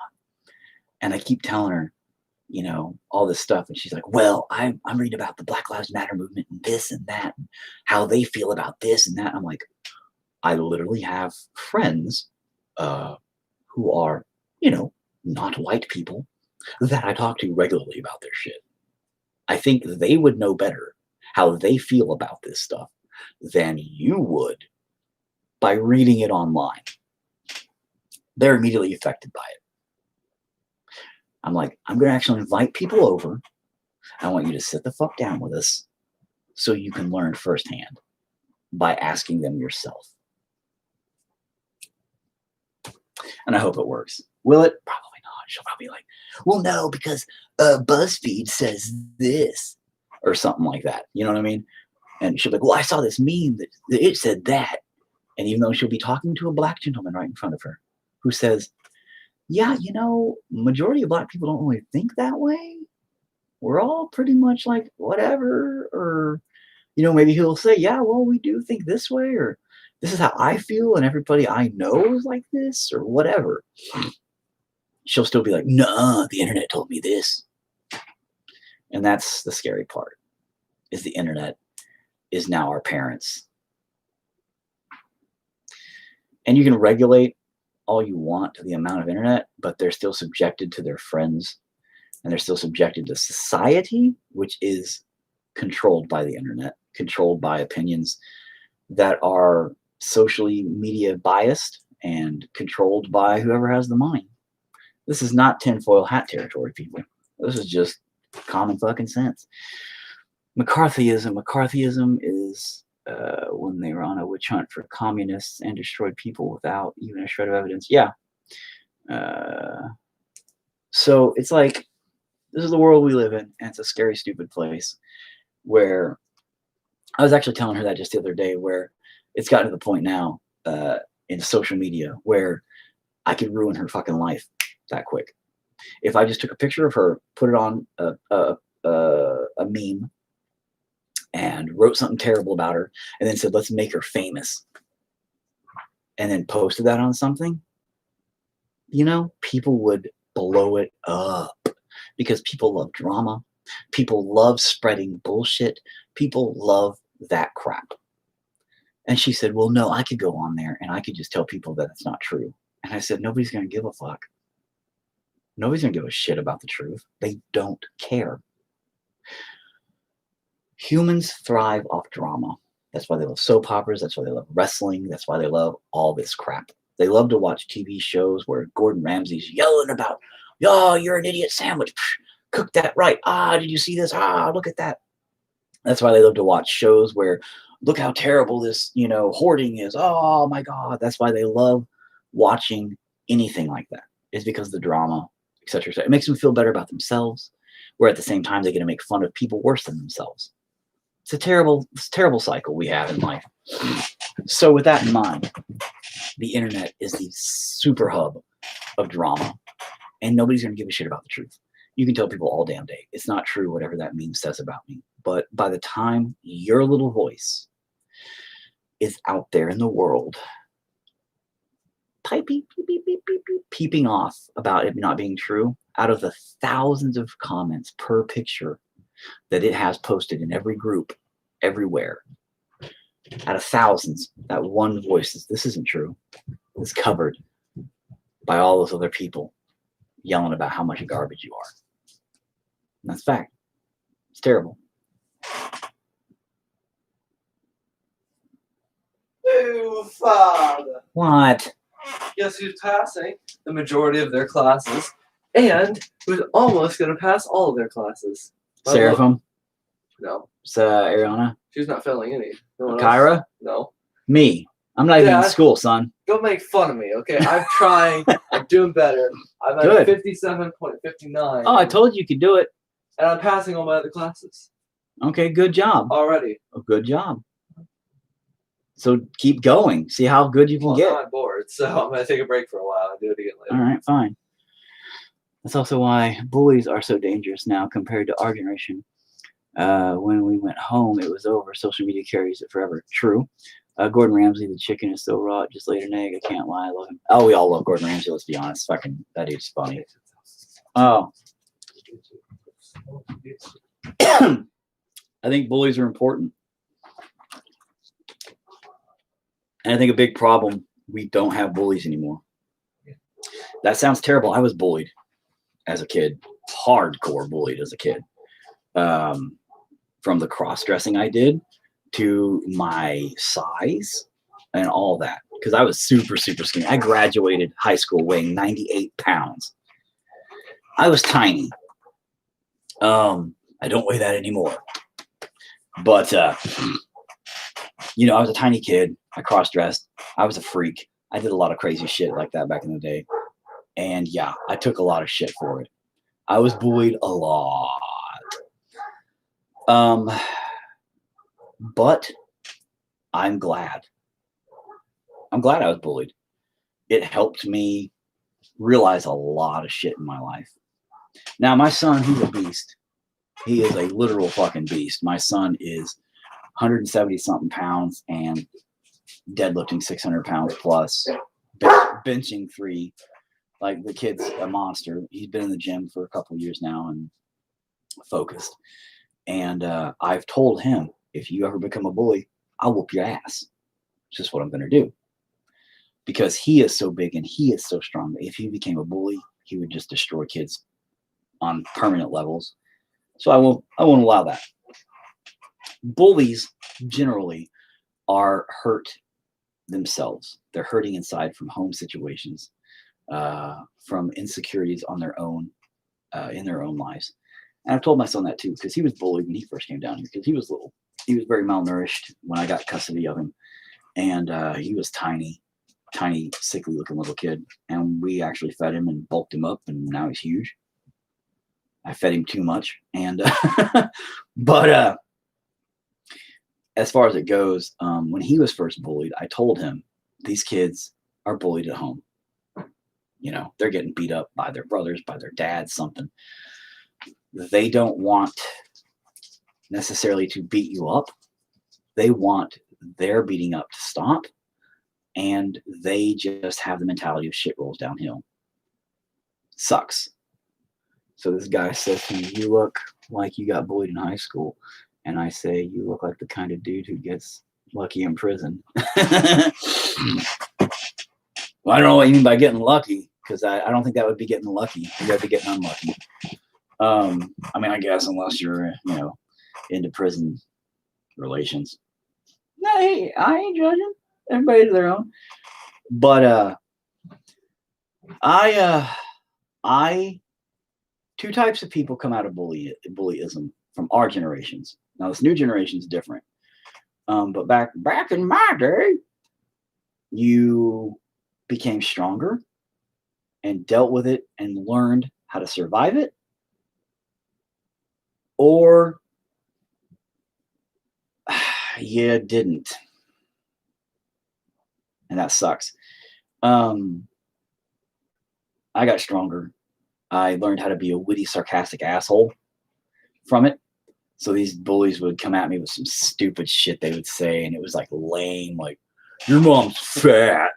And I keep telling her, you know, all this stuff. And she's like, well, I'm reading about the Black Lives Matter movement and this and that, and how they feel about this and that. I'm like, I literally have friends who are, you know, not white people that I talk to regularly about their shit. I think they would know better how they feel about this stuff than you would by reading it online. They're immediately affected by it. I'm like, I'm going to actually invite people over. I want you to sit the fuck down with us so you can learn firsthand by asking them yourself. And I hope it works. Will it? Probably not. She'll probably be like, well, no, because BuzzFeed says this or something like that. You know what I mean? And she'll be like, well, I saw this meme that it said that. And even though she'll be talking to a black gentleman right in front of her who says, yeah, you know, majority of black people don't really think that way. We're all pretty much like whatever. Or, you know, maybe he'll say, yeah, well, we do think this way, or this is how I feel, and everybody I know is like this, or whatever. She'll still be like, nah, the internet told me this. And that's the scary part, is the internet is now our parents. And you can regulate all you want to the amount of internet, but they're still subjected to their friends, and they're still subjected to society, which is controlled by the internet, controlled by opinions that are socially media biased and controlled by whoever has the money. This is not tinfoil hat territory, people. This is just common fucking sense. McCarthyism is when they were on a witch hunt for communists and destroyed people without even a shred of evidence. Yeah. So it's like, this is the world we live in, and it's a scary, stupid place where I was actually telling her that just the other day, where it's gotten to the point now in social media where I could ruin her fucking life that quick. If I just took a picture of her, put it on a meme, and wrote something terrible about her, and then said, let's make her famous, and then posted that on something, you know, people would blow it up because people love drama. People love spreading bullshit. People love that crap. And she said, well, no, I could go on there and I could just tell people that it's not true. And I said, nobody's going to give a fuck. Nobody's going to give a shit about the truth. They don't care. Humans thrive off drama. That's why they love soap operas. That's why they love wrestling. That's why they love all this crap. They love to watch TV shows where Gordon Ramsay's yelling about, oh, you're an idiot sandwich. Cook that right. Ah, did you see this? Ah, look at that. That's why they love to watch shows where, look how terrible this, you know, hoarding is. Oh my God. That's why they love watching anything like that. It's because of the drama, etc. It makes them feel better about themselves, where at the same time they're going to make fun of people worse than themselves. It's a terrible cycle we have in life. So with that in mind, the internet is the super hub of drama, and nobody's going to give a shit about the truth. You can tell people all damn day, it's not true, whatever that meme says about me. But by the time your little voice is out there in the world, peeping off about it not being true, out of the thousands of comments per picture that it has posted in every group, everywhere, out of thousands, that one voice is, this isn't true, is covered by all those other people yelling about how much garbage you are. And that's fact. It's terrible. Hey, father. What? Guess who's passing the majority of their classes, and who's almost going to pass all of their classes? Seraphim? No. It's Ariana? She's not failing any. No one else. Kyra? No. Me. I'm not even in Yeah. school, son. Don't make fun of me, okay? I'm trying. I'm doing better. I'm at 57.59. Oh, I told you could do it. And I'm passing all my other classes Okay, good job. already. Oh, good job. So keep going. See how good you can Well, get. now I'm bored, so I'm going to take a break for a while and do it again later. All right, fine. That's also why bullies are so dangerous now compared to our generation. When we went home, it was over. Social media carries it forever. True. Gordon Ramsay, the chicken is so raw, it just laid an egg. I can't lie. I love him. Oh, we all love Gordon Ramsay, let's be honest. Fucking, that dude's funny. Oh. I think bullies are important. And I think a big problem, we don't have bullies anymore. That sounds terrible. I was bullied as a kid. Hardcore bullied as a kid. From the cross-dressing I did to my size and all that. Because I was super, super skinny. I graduated high school weighing 98 pounds. I was tiny. I don't weigh that anymore. But, you know, I was a tiny kid. I cross-dressed. I was a freak. I did a lot of crazy shit like that back in the day. And yeah, I took a lot of shit for it. I was bullied a lot. But I'm glad. I'm glad I was bullied. It helped me realize a lot of shit in my life. Now, my son, he's a beast. He is a literal fucking beast. My son is 170 something pounds and deadlifting 600 pounds plus, benching 3. Like, the kid's a monster. He's been in the gym for a couple of years now and focused. And I've told him, if you ever become a bully, I'll whoop your ass. It's just what I'm going to do. Because he is so big and he is so strong. If he became a bully, he would just destroy kids on permanent levels. So I won't allow that. Bullies generally are hurt themselves. They're hurting inside from home situations, from insecurities on their own, in their own lives. And I've told my son that too, because he was bullied when he first came down here, because he was little. he was very malnourished when I got custody of him. And he was tiny, sickly looking little kid. And we actually fed him and bulked him up, and now he's huge. I fed him too much. And but as far as it goes, when he was first bullied, I told him, these kids are bullied at home. You know, they're getting beat up by their brothers, by their dads, something. They don't want necessarily to beat you up. They want their beating up to stop. And they just have the mentality of shit rolls downhill. Sucks. So this guy says to me, you look like you got bullied in high school. And I say, you look like the kind of dude who gets lucky in prison. Well, I don't know what you mean by getting lucky, because I don't think that would be getting lucky. You got to be getting unlucky. I mean, I guess unless you're, you know, into prison relations. No, hey, I ain't judging. Everybody's their own. But two types of people come out of bullyism from our generations. Now this new generation is different. But back in my day, you became stronger and dealt with it and learned how to survive it, or you didn't, and that sucks. I got stronger. I learned how to be a witty, sarcastic asshole from it. So these bullies would come at me with some stupid shit they would say, and it was like lame, like, your mom's fat.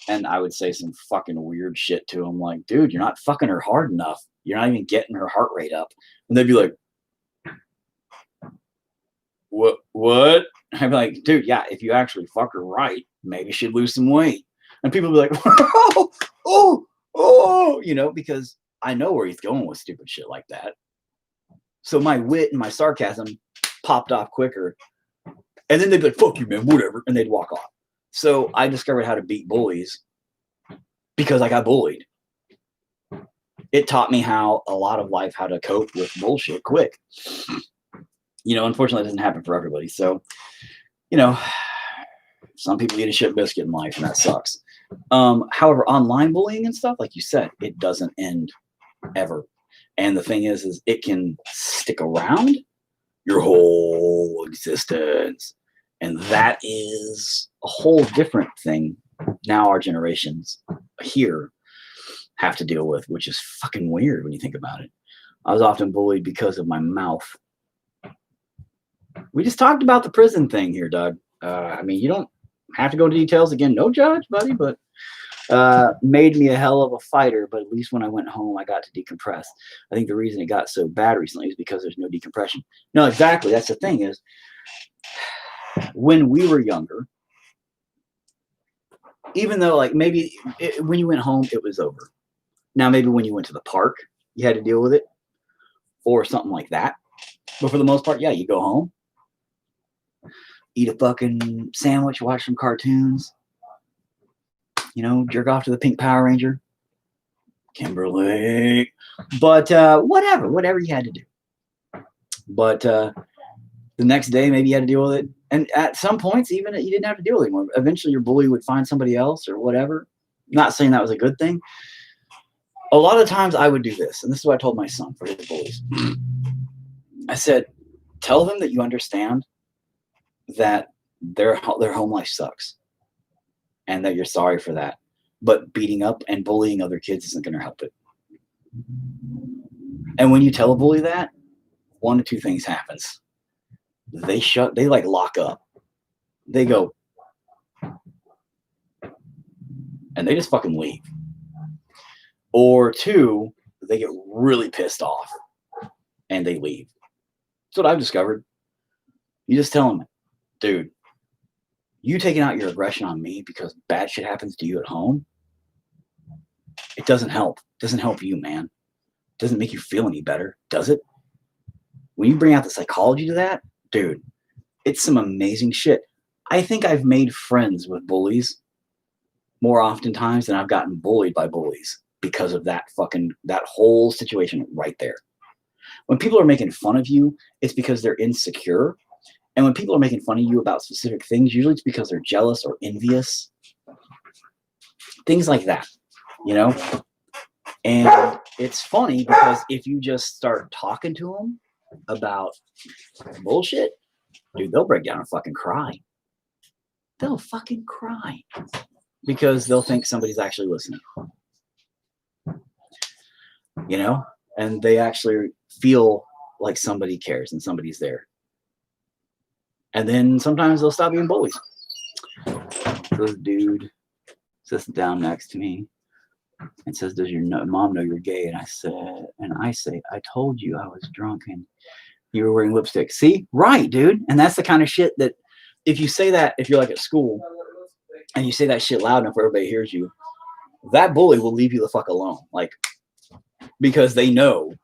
And I would say some fucking weird shit to them, like, dude, you're not fucking her hard enough. You're not even getting her heart rate up. And they'd be like, what? I'd be like, dude, yeah, if you actually fuck her right, maybe she'd lose some weight. And people would be like, oh, you know, because I know where he's going with stupid shit like that. So my wit and my sarcasm popped off quicker. And then they'd be like, fuck you, man, whatever. And they'd walk off. So I discovered how to beat bullies because I got bullied. It taught me how a lot of life, how to cope with bullshit quick. You know, unfortunately, it doesn't happen for everybody. So, you know, some people eat a shit biscuit in life, and that sucks. However, online bullying and stuff, like you said, it doesn't end ever. And the thing is it can stick around your whole existence. And that is a whole different thing now our generations here have to deal with, which is fucking weird when you think about it. I was often bullied because of my mouth. We just talked about the prison thing here, Doug. I mean, you don't have to go into details again. No judge, buddy, but made me a hell of a fighter. But at least when I went home, I got to decompress. I think the reason it got so bad recently is because there's no decompression. No, exactly. That's the thing is, when we were younger, even though like maybe when you went home, it was over. Now, maybe when you went to the park, you had to deal with it or something like that. But for the most part, yeah, you go home, eat a fucking sandwich, watch some cartoons, you know, jerk off to the Pink Power Ranger, Kimberly, but whatever you had to do. But the next day, maybe you had to deal with it. And at some points, even you didn't have to deal with it anymore. Eventually, your bully would find somebody else or whatever. Not saying that was a good thing. A lot of times I would do this, and this is what I told my son for his bullies. I said, tell them that you understand that their home life sucks and that you're sorry for that. But beating up and bullying other kids isn't going to help it. And when you tell a bully that, one of two things happens. They like lock up. They go, and they just fucking leave. Or two, they get really pissed off and they leave. That's what I've discovered. You just tell them, dude, you taking out your aggression on me because bad shit happens to you at home, it doesn't help. It doesn't help you, man. It doesn't make you feel any better, does it? When you bring out the psychology to that, dude, it's some amazing shit. I think I've made friends with bullies more oftentimes than I've gotten bullied by bullies because of that whole situation right there. When people are making fun of you, it's because they're insecure. And when people are making fun of you about specific things, usually it's because they're jealous or envious. Things like that, you know? And it's funny because if you just start talking to them about bullshit, dude, they'll break down and fucking cry. They'll fucking cry because they'll think somebody's actually listening. You know? And they actually feel like somebody cares and somebody's there. And then sometimes they'll stop being bullies. This dude sits down next to me and says, "Does your mom know you're gay?" And I say, "I told you I was drunk and you were wearing lipstick." See? Right, dude. And that's the kind of shit that if you say that, if you're like at school and you say that shit loud enough where everybody hears you, that bully will leave you the fuck alone. Like, because they know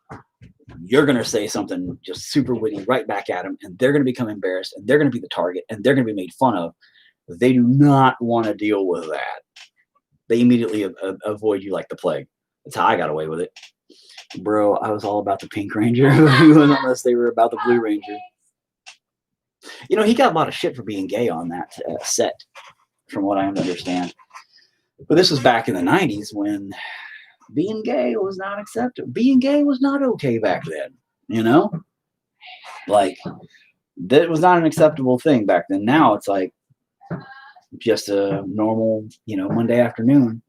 you're going to say something just super witty right back at them, and they're going to become embarrassed, and they're going to be the target, and they're going to be made fun of. They do not want to deal with that. They immediately avoid you like the plague. That's how I got away with it. Bro, I was all about the Pink Ranger, unless they were about the Blue Ranger. You know, he got a lot of shit for being gay on that set, from what I understand. But this was back in the 90s when being gay was not acceptable. Being gay was not okay back then, you know? Like, that was not an acceptable thing back then. Now it's like just a normal, you know, Monday afternoon.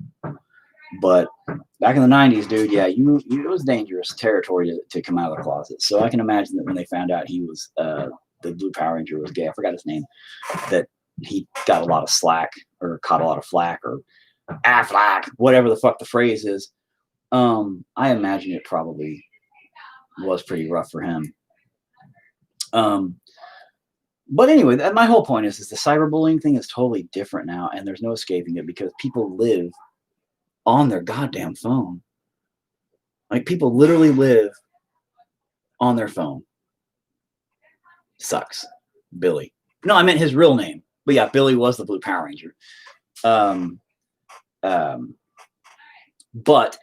But back in the 90s, dude, yeah, it was dangerous territory to come out of the closet. So I can imagine that when they found out he was, the Blue Power Ranger was gay, I forgot his name, that he got a lot of slack or caught a lot of flack or flack, whatever the fuck the phrase is. I imagine it probably was pretty rough for him. But anyway, my whole point is the cyberbullying thing is totally different now, and there's no escaping it because people live on their goddamn phone. Like, people literally live on their phone. Sucks. Billy. No, I meant his real name. But yeah, Billy was the Blue Power Ranger. But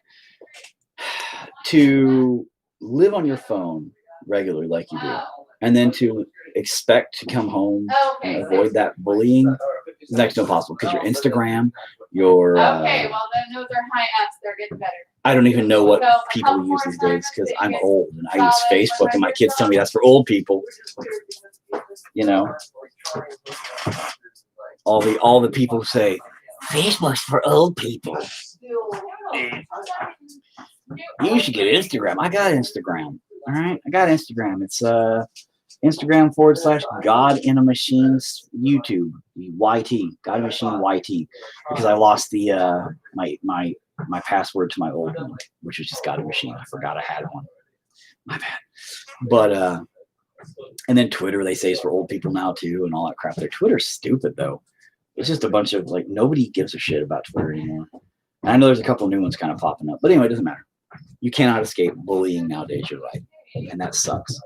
to live on your phone regularly like you do, and then to expect to come home and avoid that bullying is next to impossible because your Instagram, your okay, well then those are high Fs. They're getting better. I don't even know what people use these days because I'm old and I use Facebook and my kids tell me that's for old people. You know, all the people say Facebook's for old people. You should get Instagram. I got Instagram. All right, I got Instagram. It's Instagram/God in a Machine's YouTube YT God in a Machine YT because I lost the my password to my old one, which was just God in a Machine. I forgot I had one. My bad. But and then Twitter, they say, is for old people now too, and all that crap. Their Twitter's stupid though. It's just a bunch of like nobody gives a shit about Twitter anymore. And I know there's a couple new ones kind of popping up, but anyway, it doesn't matter. You cannot escape bullying nowadays. You're right, and that sucks.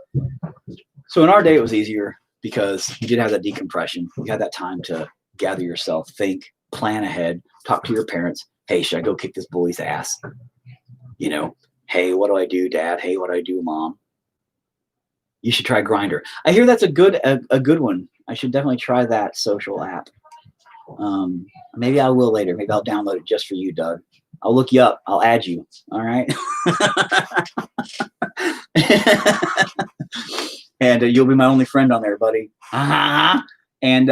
So in our day, it was easier because you did have that decompression. You had that time to gather yourself, think, plan ahead, talk to your parents. Hey, should I go kick this bully's ass? You know, hey, what do I do, Dad? Hey, what do I do, Mom? You should try Grindr. I hear that's a good one. I should definitely try that social app. Maybe I will later. Maybe I'll download it just for you, Doug. I'll look you up. I'll add you. All right. And you'll be my only friend on there, buddy. And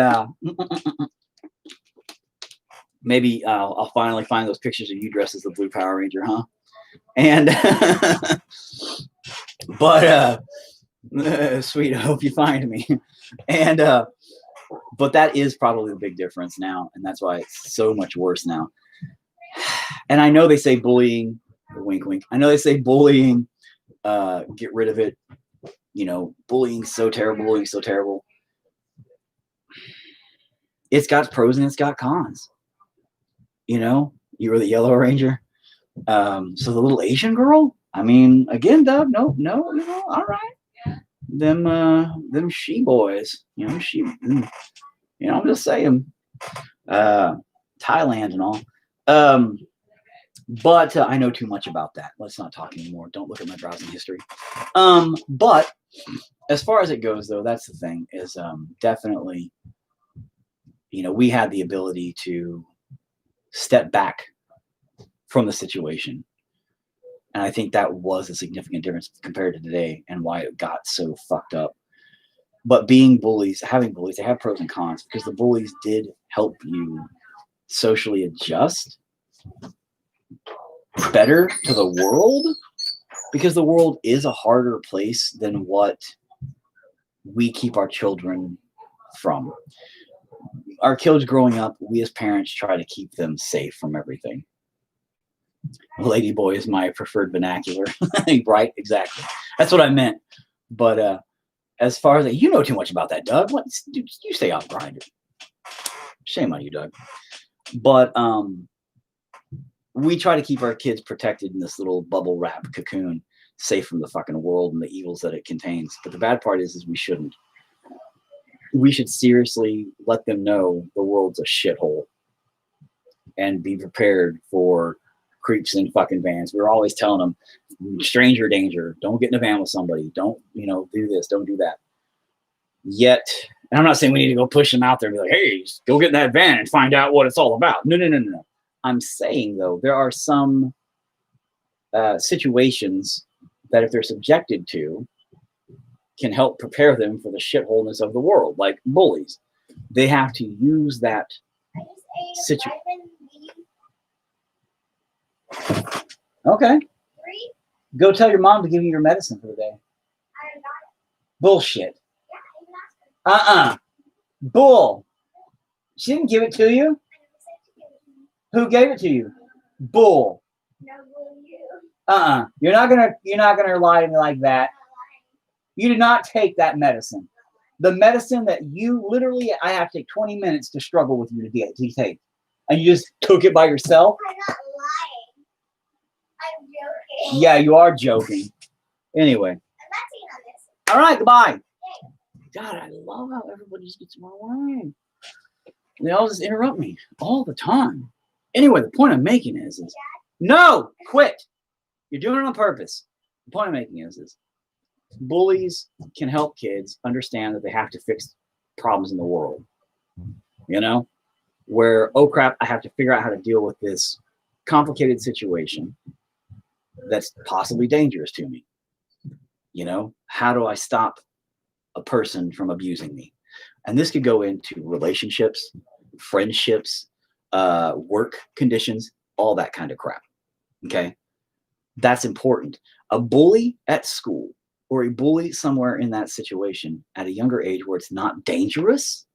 maybe I'll finally find those pictures of you dressed as the Blue Power Ranger, huh? And but sweet, I hope you find me. And but that is probably the big difference now, and that's why it's so much worse now. And I know they say bullying, wink, wink. I know they say bullying, get rid of it. You know, bullying's so terrible, bullying's so terrible. It's got pros and it's got cons. You know, you were the Yellow Ranger. So the little Asian girl, I mean, again, Doug, no, you know, all right. Them she boys, you know, I'm just saying, Thailand and all. But I know too much about that. Let's not talk anymore. Don't look at my browsing history. But as far as it goes, though, that's the thing is definitely, we had the ability to step back from the situation. And I think that was a significant difference compared to today and why it got so fucked up. But having bullies, they have pros and cons because the bullies did help you socially adjust better to the world, because the world is a harder place than what we keep our children from. Our kids growing up, we as parents try to keep them safe from everything. Lady boy is my preferred vernacular. Right, exactly. That's what I meant. But as far as you know too much about that, Doug. What, dude, you stay off Grindr. Shame on you, Doug. But we try to keep our kids protected in this little bubble wrap cocoon, safe from the fucking world and the evils that it contains. But the bad part is we shouldn't. We should seriously let them know the world's a shithole and be prepared for creeps in fucking vans. We're always telling them, stranger danger, don't get in a van with somebody. Don't, do this, don't do that. Yet, and I'm not saying we need to go push them out there and be like, hey, go get in that van and find out what it's all about. No. I'm saying, though, there are some situations that if they're subjected to can help prepare them for the shitholeness of the world, like bullies. They have to use that situation. Okay. 3? Go tell your mom to give you your medicine for the day. I got it. Bullshit. Yeah, I even asked her. Bull. She didn't give it to you. I never said to give it to me. Who gave it to you? Bull. No, will you? You're not gonna lie to me like that. You did not take that medicine. The medicine that you literally, I have to take 20 minutes to struggle with you to take. And you just took it by yourself? I'm not lying. I'm joking. Yeah, you are joking. Anyway. I'm not saying on this. All right, goodbye. God, I love how everybody just gets my way. They all just interrupt me all the time. Anyway, the point I'm making is no, quit. You're doing it on purpose. The point I'm making is bullies can help kids understand that they have to fix problems in the world. Where, oh crap, I have to figure out how to deal with this complicated situation that's possibly dangerous to me. How do I stop a person from abusing me? And this could go into relationships, friendships, work conditions, all that kind of crap. Okay. That's important. A bully at school or a bully somewhere in that situation at a younger age where it's not dangerous,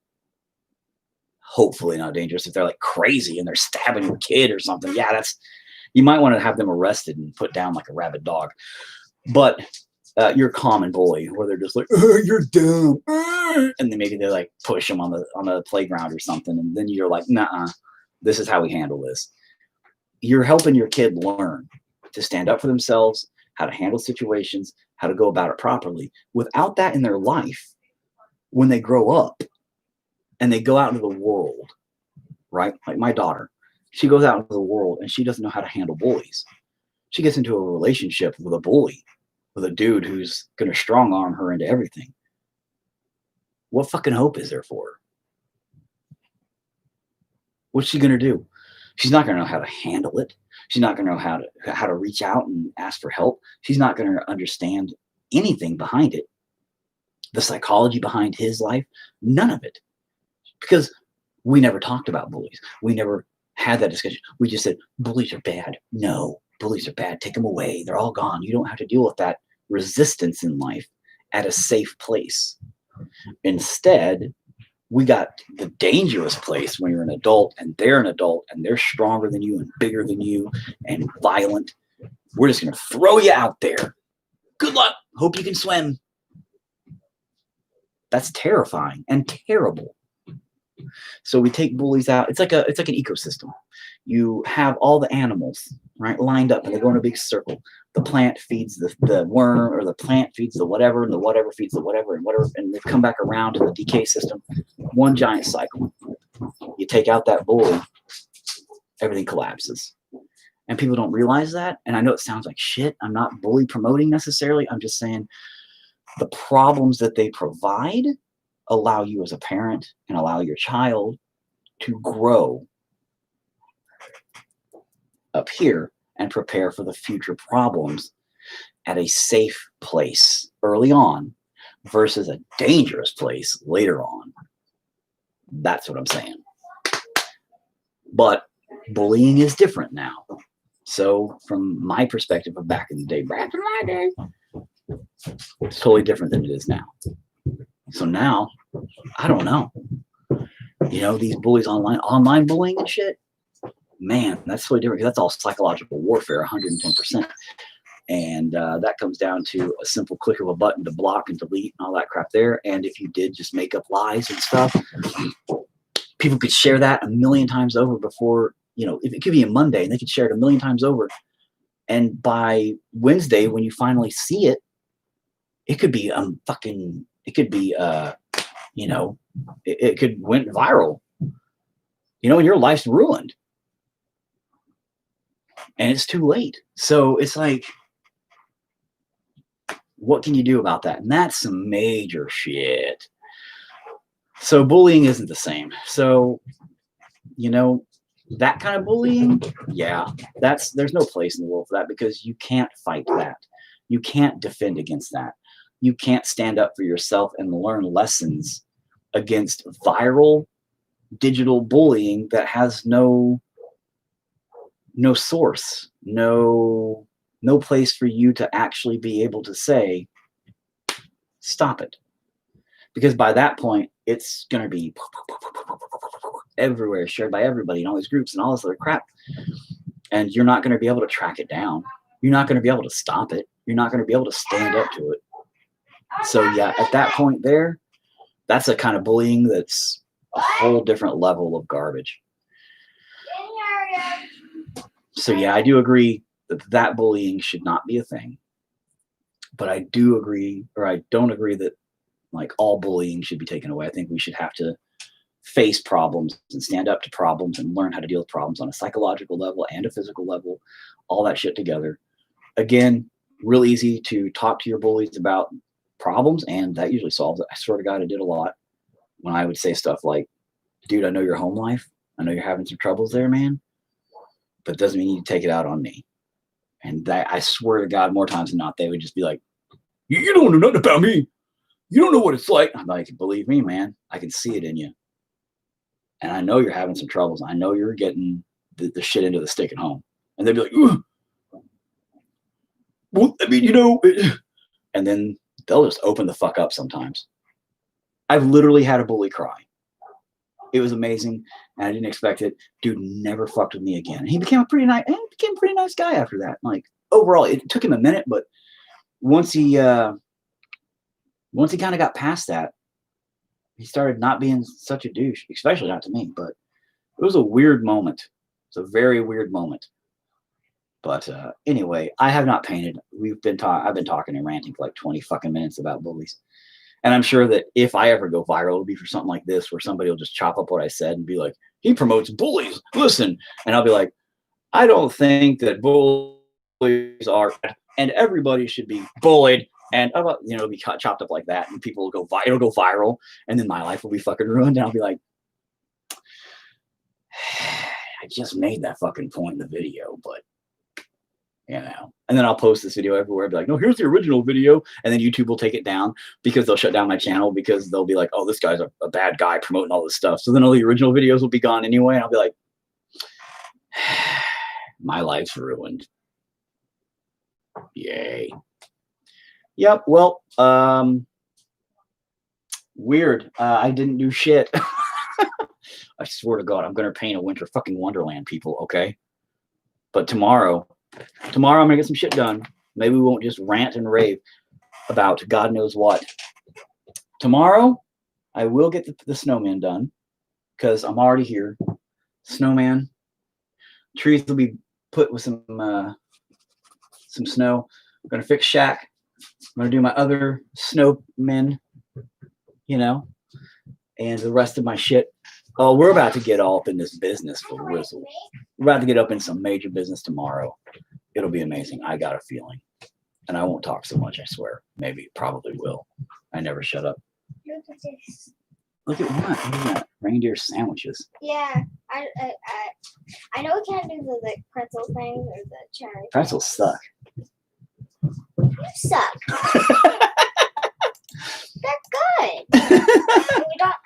hopefully not dangerous. If they're like crazy and they're stabbing your kid or something, yeah, you might want to have them arrested and put down like a rabid dog. But your common bully where they're just like, oh, you're dumb, and then maybe they like push them on the playground or something, and then you're like, nah, this is how we handle this. You're helping your kid learn to stand up for themselves, how to handle situations, how to go about it properly. Without that in their life, when they grow up and they go out into the world, right? Like my daughter, she goes out into the world and she doesn't know how to handle bullies. She gets into a relationship with a bully, with a dude who's going to strong arm her into everything. What fucking hope is there for her? What's she going to do? She's not going to know how to handle it. She's not going to know how to reach out and ask for help. She's not going to understand anything behind it. The psychology behind his life, none of it. Because we never talked about bullies. We never had that discussion. We just said, bullies are bad. No, bullies are bad. Take them away. They're all gone. You don't have to deal with that resistance in life at a safe place. Instead, we got the dangerous place when you're an adult and they're stronger than you and bigger than you and violent. We're just going to throw you out there. Good luck. Hope you can swim. That's terrifying and terrible. So we take bullies out. It's like an ecosystem. You have all the animals, right, lined up, and they go in a big circle. The plant feeds the worm, or the plant feeds the whatever, and the whatever feeds the whatever, and they come back around to the decay system. One giant cycle. You take out that bully, everything collapses. And people don't realize that. And I know it sounds like shit. I'm not bully promoting necessarily. I'm just saying the problems that they provide allow you as a parent and allow your child to grow up here and prepare for the future problems at a safe place early on versus a dangerous place later on. That's what I'm saying. But bullying is different now. So from my perspective of back in the day, it's totally different than it is now. So now, I don't know. You know, these bullies online bullying and shit, man, that's totally different because that's all psychological warfare, 110%. And that comes down to a simple click of a button to block and delete and all that crap there. And if you did just make up lies and stuff, people could share that a million times over before, you know, if it could be a Monday and they could share it a million times over. And by Wednesday, when you finally see it, it could be you know, it could went viral, you know, and your life's ruined. And it's too late. So it's like, what can you do about that? And that's some major shit. So bullying isn't the same. So, you know, that kind of bullying, yeah, there's no place in the world for that because you can't fight that. You can't defend against that. You can't stand up for yourself and learn lessons against viral digital bullying that has no source, no place for you to actually be able to say, stop it. Because by that point, it's going to be everywhere, shared by everybody in all these groups and all this other crap. And you're not going to be able to track it down. You're not going to be able to stop it. You're not going to be able to stand up to it. So yeah, at that point there, that's a kind of bullying that's a whole different level of garbage. So yeah, I do agree that bullying should not be a thing. But I do agree, or I don't agree that like all bullying should be taken away. I think we should have to face problems and stand up to problems and learn how to deal with problems on a psychological level and a physical level, all that shit together. Again, real easy to talk to your bullies about problems, and that usually solves it. I swear to God, I did a lot when I would say stuff like, dude, I know your home life. I know you're having some troubles there, man, but it doesn't mean you need to take it out on me. And that, I swear to God, more times than not, they would just be like, you don't know nothing about me. You don't know what it's like. I'm like, believe me, man, I can see it in you. And I know you're having some troubles. I know you're getting the shit into the stick at home. And they'd be like, ugh. Well, I mean, you know, and then they'll just open the fuck up sometimes. I've literally had a bully cry. It was amazing, and I didn't expect it. Dude never fucked with me again. And he became a pretty nice guy after that. Like overall, it took him a minute, but once he kind of got past that, he started not being such a douche, especially not to me. But it was a weird moment. It's a very weird moment. But anyway, I have not painted. I've been talking and ranting for like 20 fucking minutes about bullies. And I'm sure that if I ever go viral, it'll be for something like this, where somebody will just chop up what I said and be like, he promotes bullies. Listen. And I'll be like, I don't think that bullies are, and everybody should be bullied. And it'll be chopped up like that. And people will it'll go viral. And then my life will be fucking ruined. And I'll be like, I just made that fucking point in the video, but you know, and then I'll post this video everywhere. I'll be like, no, here's the original video. And then YouTube will take it down because they'll shut down my channel because they'll be like, oh, this guy's a bad guy promoting all this stuff. So then all the original videos will be gone anyway. And I'll be like, my life's ruined. Yay. Yep. Well, weird. I didn't do shit. I swear to God, I'm going to paint a winter fucking wonderland, people. Okay. But tomorrow I'm going to get some shit done. Maybe we won't just rant and rave about God knows what. Tomorrow, I will get the snowman done because I'm already here. Snowman. Trees will be put with some snow. I'm going to fix shack. I'm going to do my other snowmen, you know, and the rest of my shit Oh, we're about to get all up in this business for Wait, Whistle. me? We're about to get up in some major business tomorrow. It'll be amazing. I got a feeling. And I won't talk so much, I swear. Maybe, probably will. I never shut up. Look at this. Look at what? Look at that. Reindeer sandwiches. Yeah, I know we can't do the pretzel thing or the cherry. Pretzels suck. You suck. They're good. We don't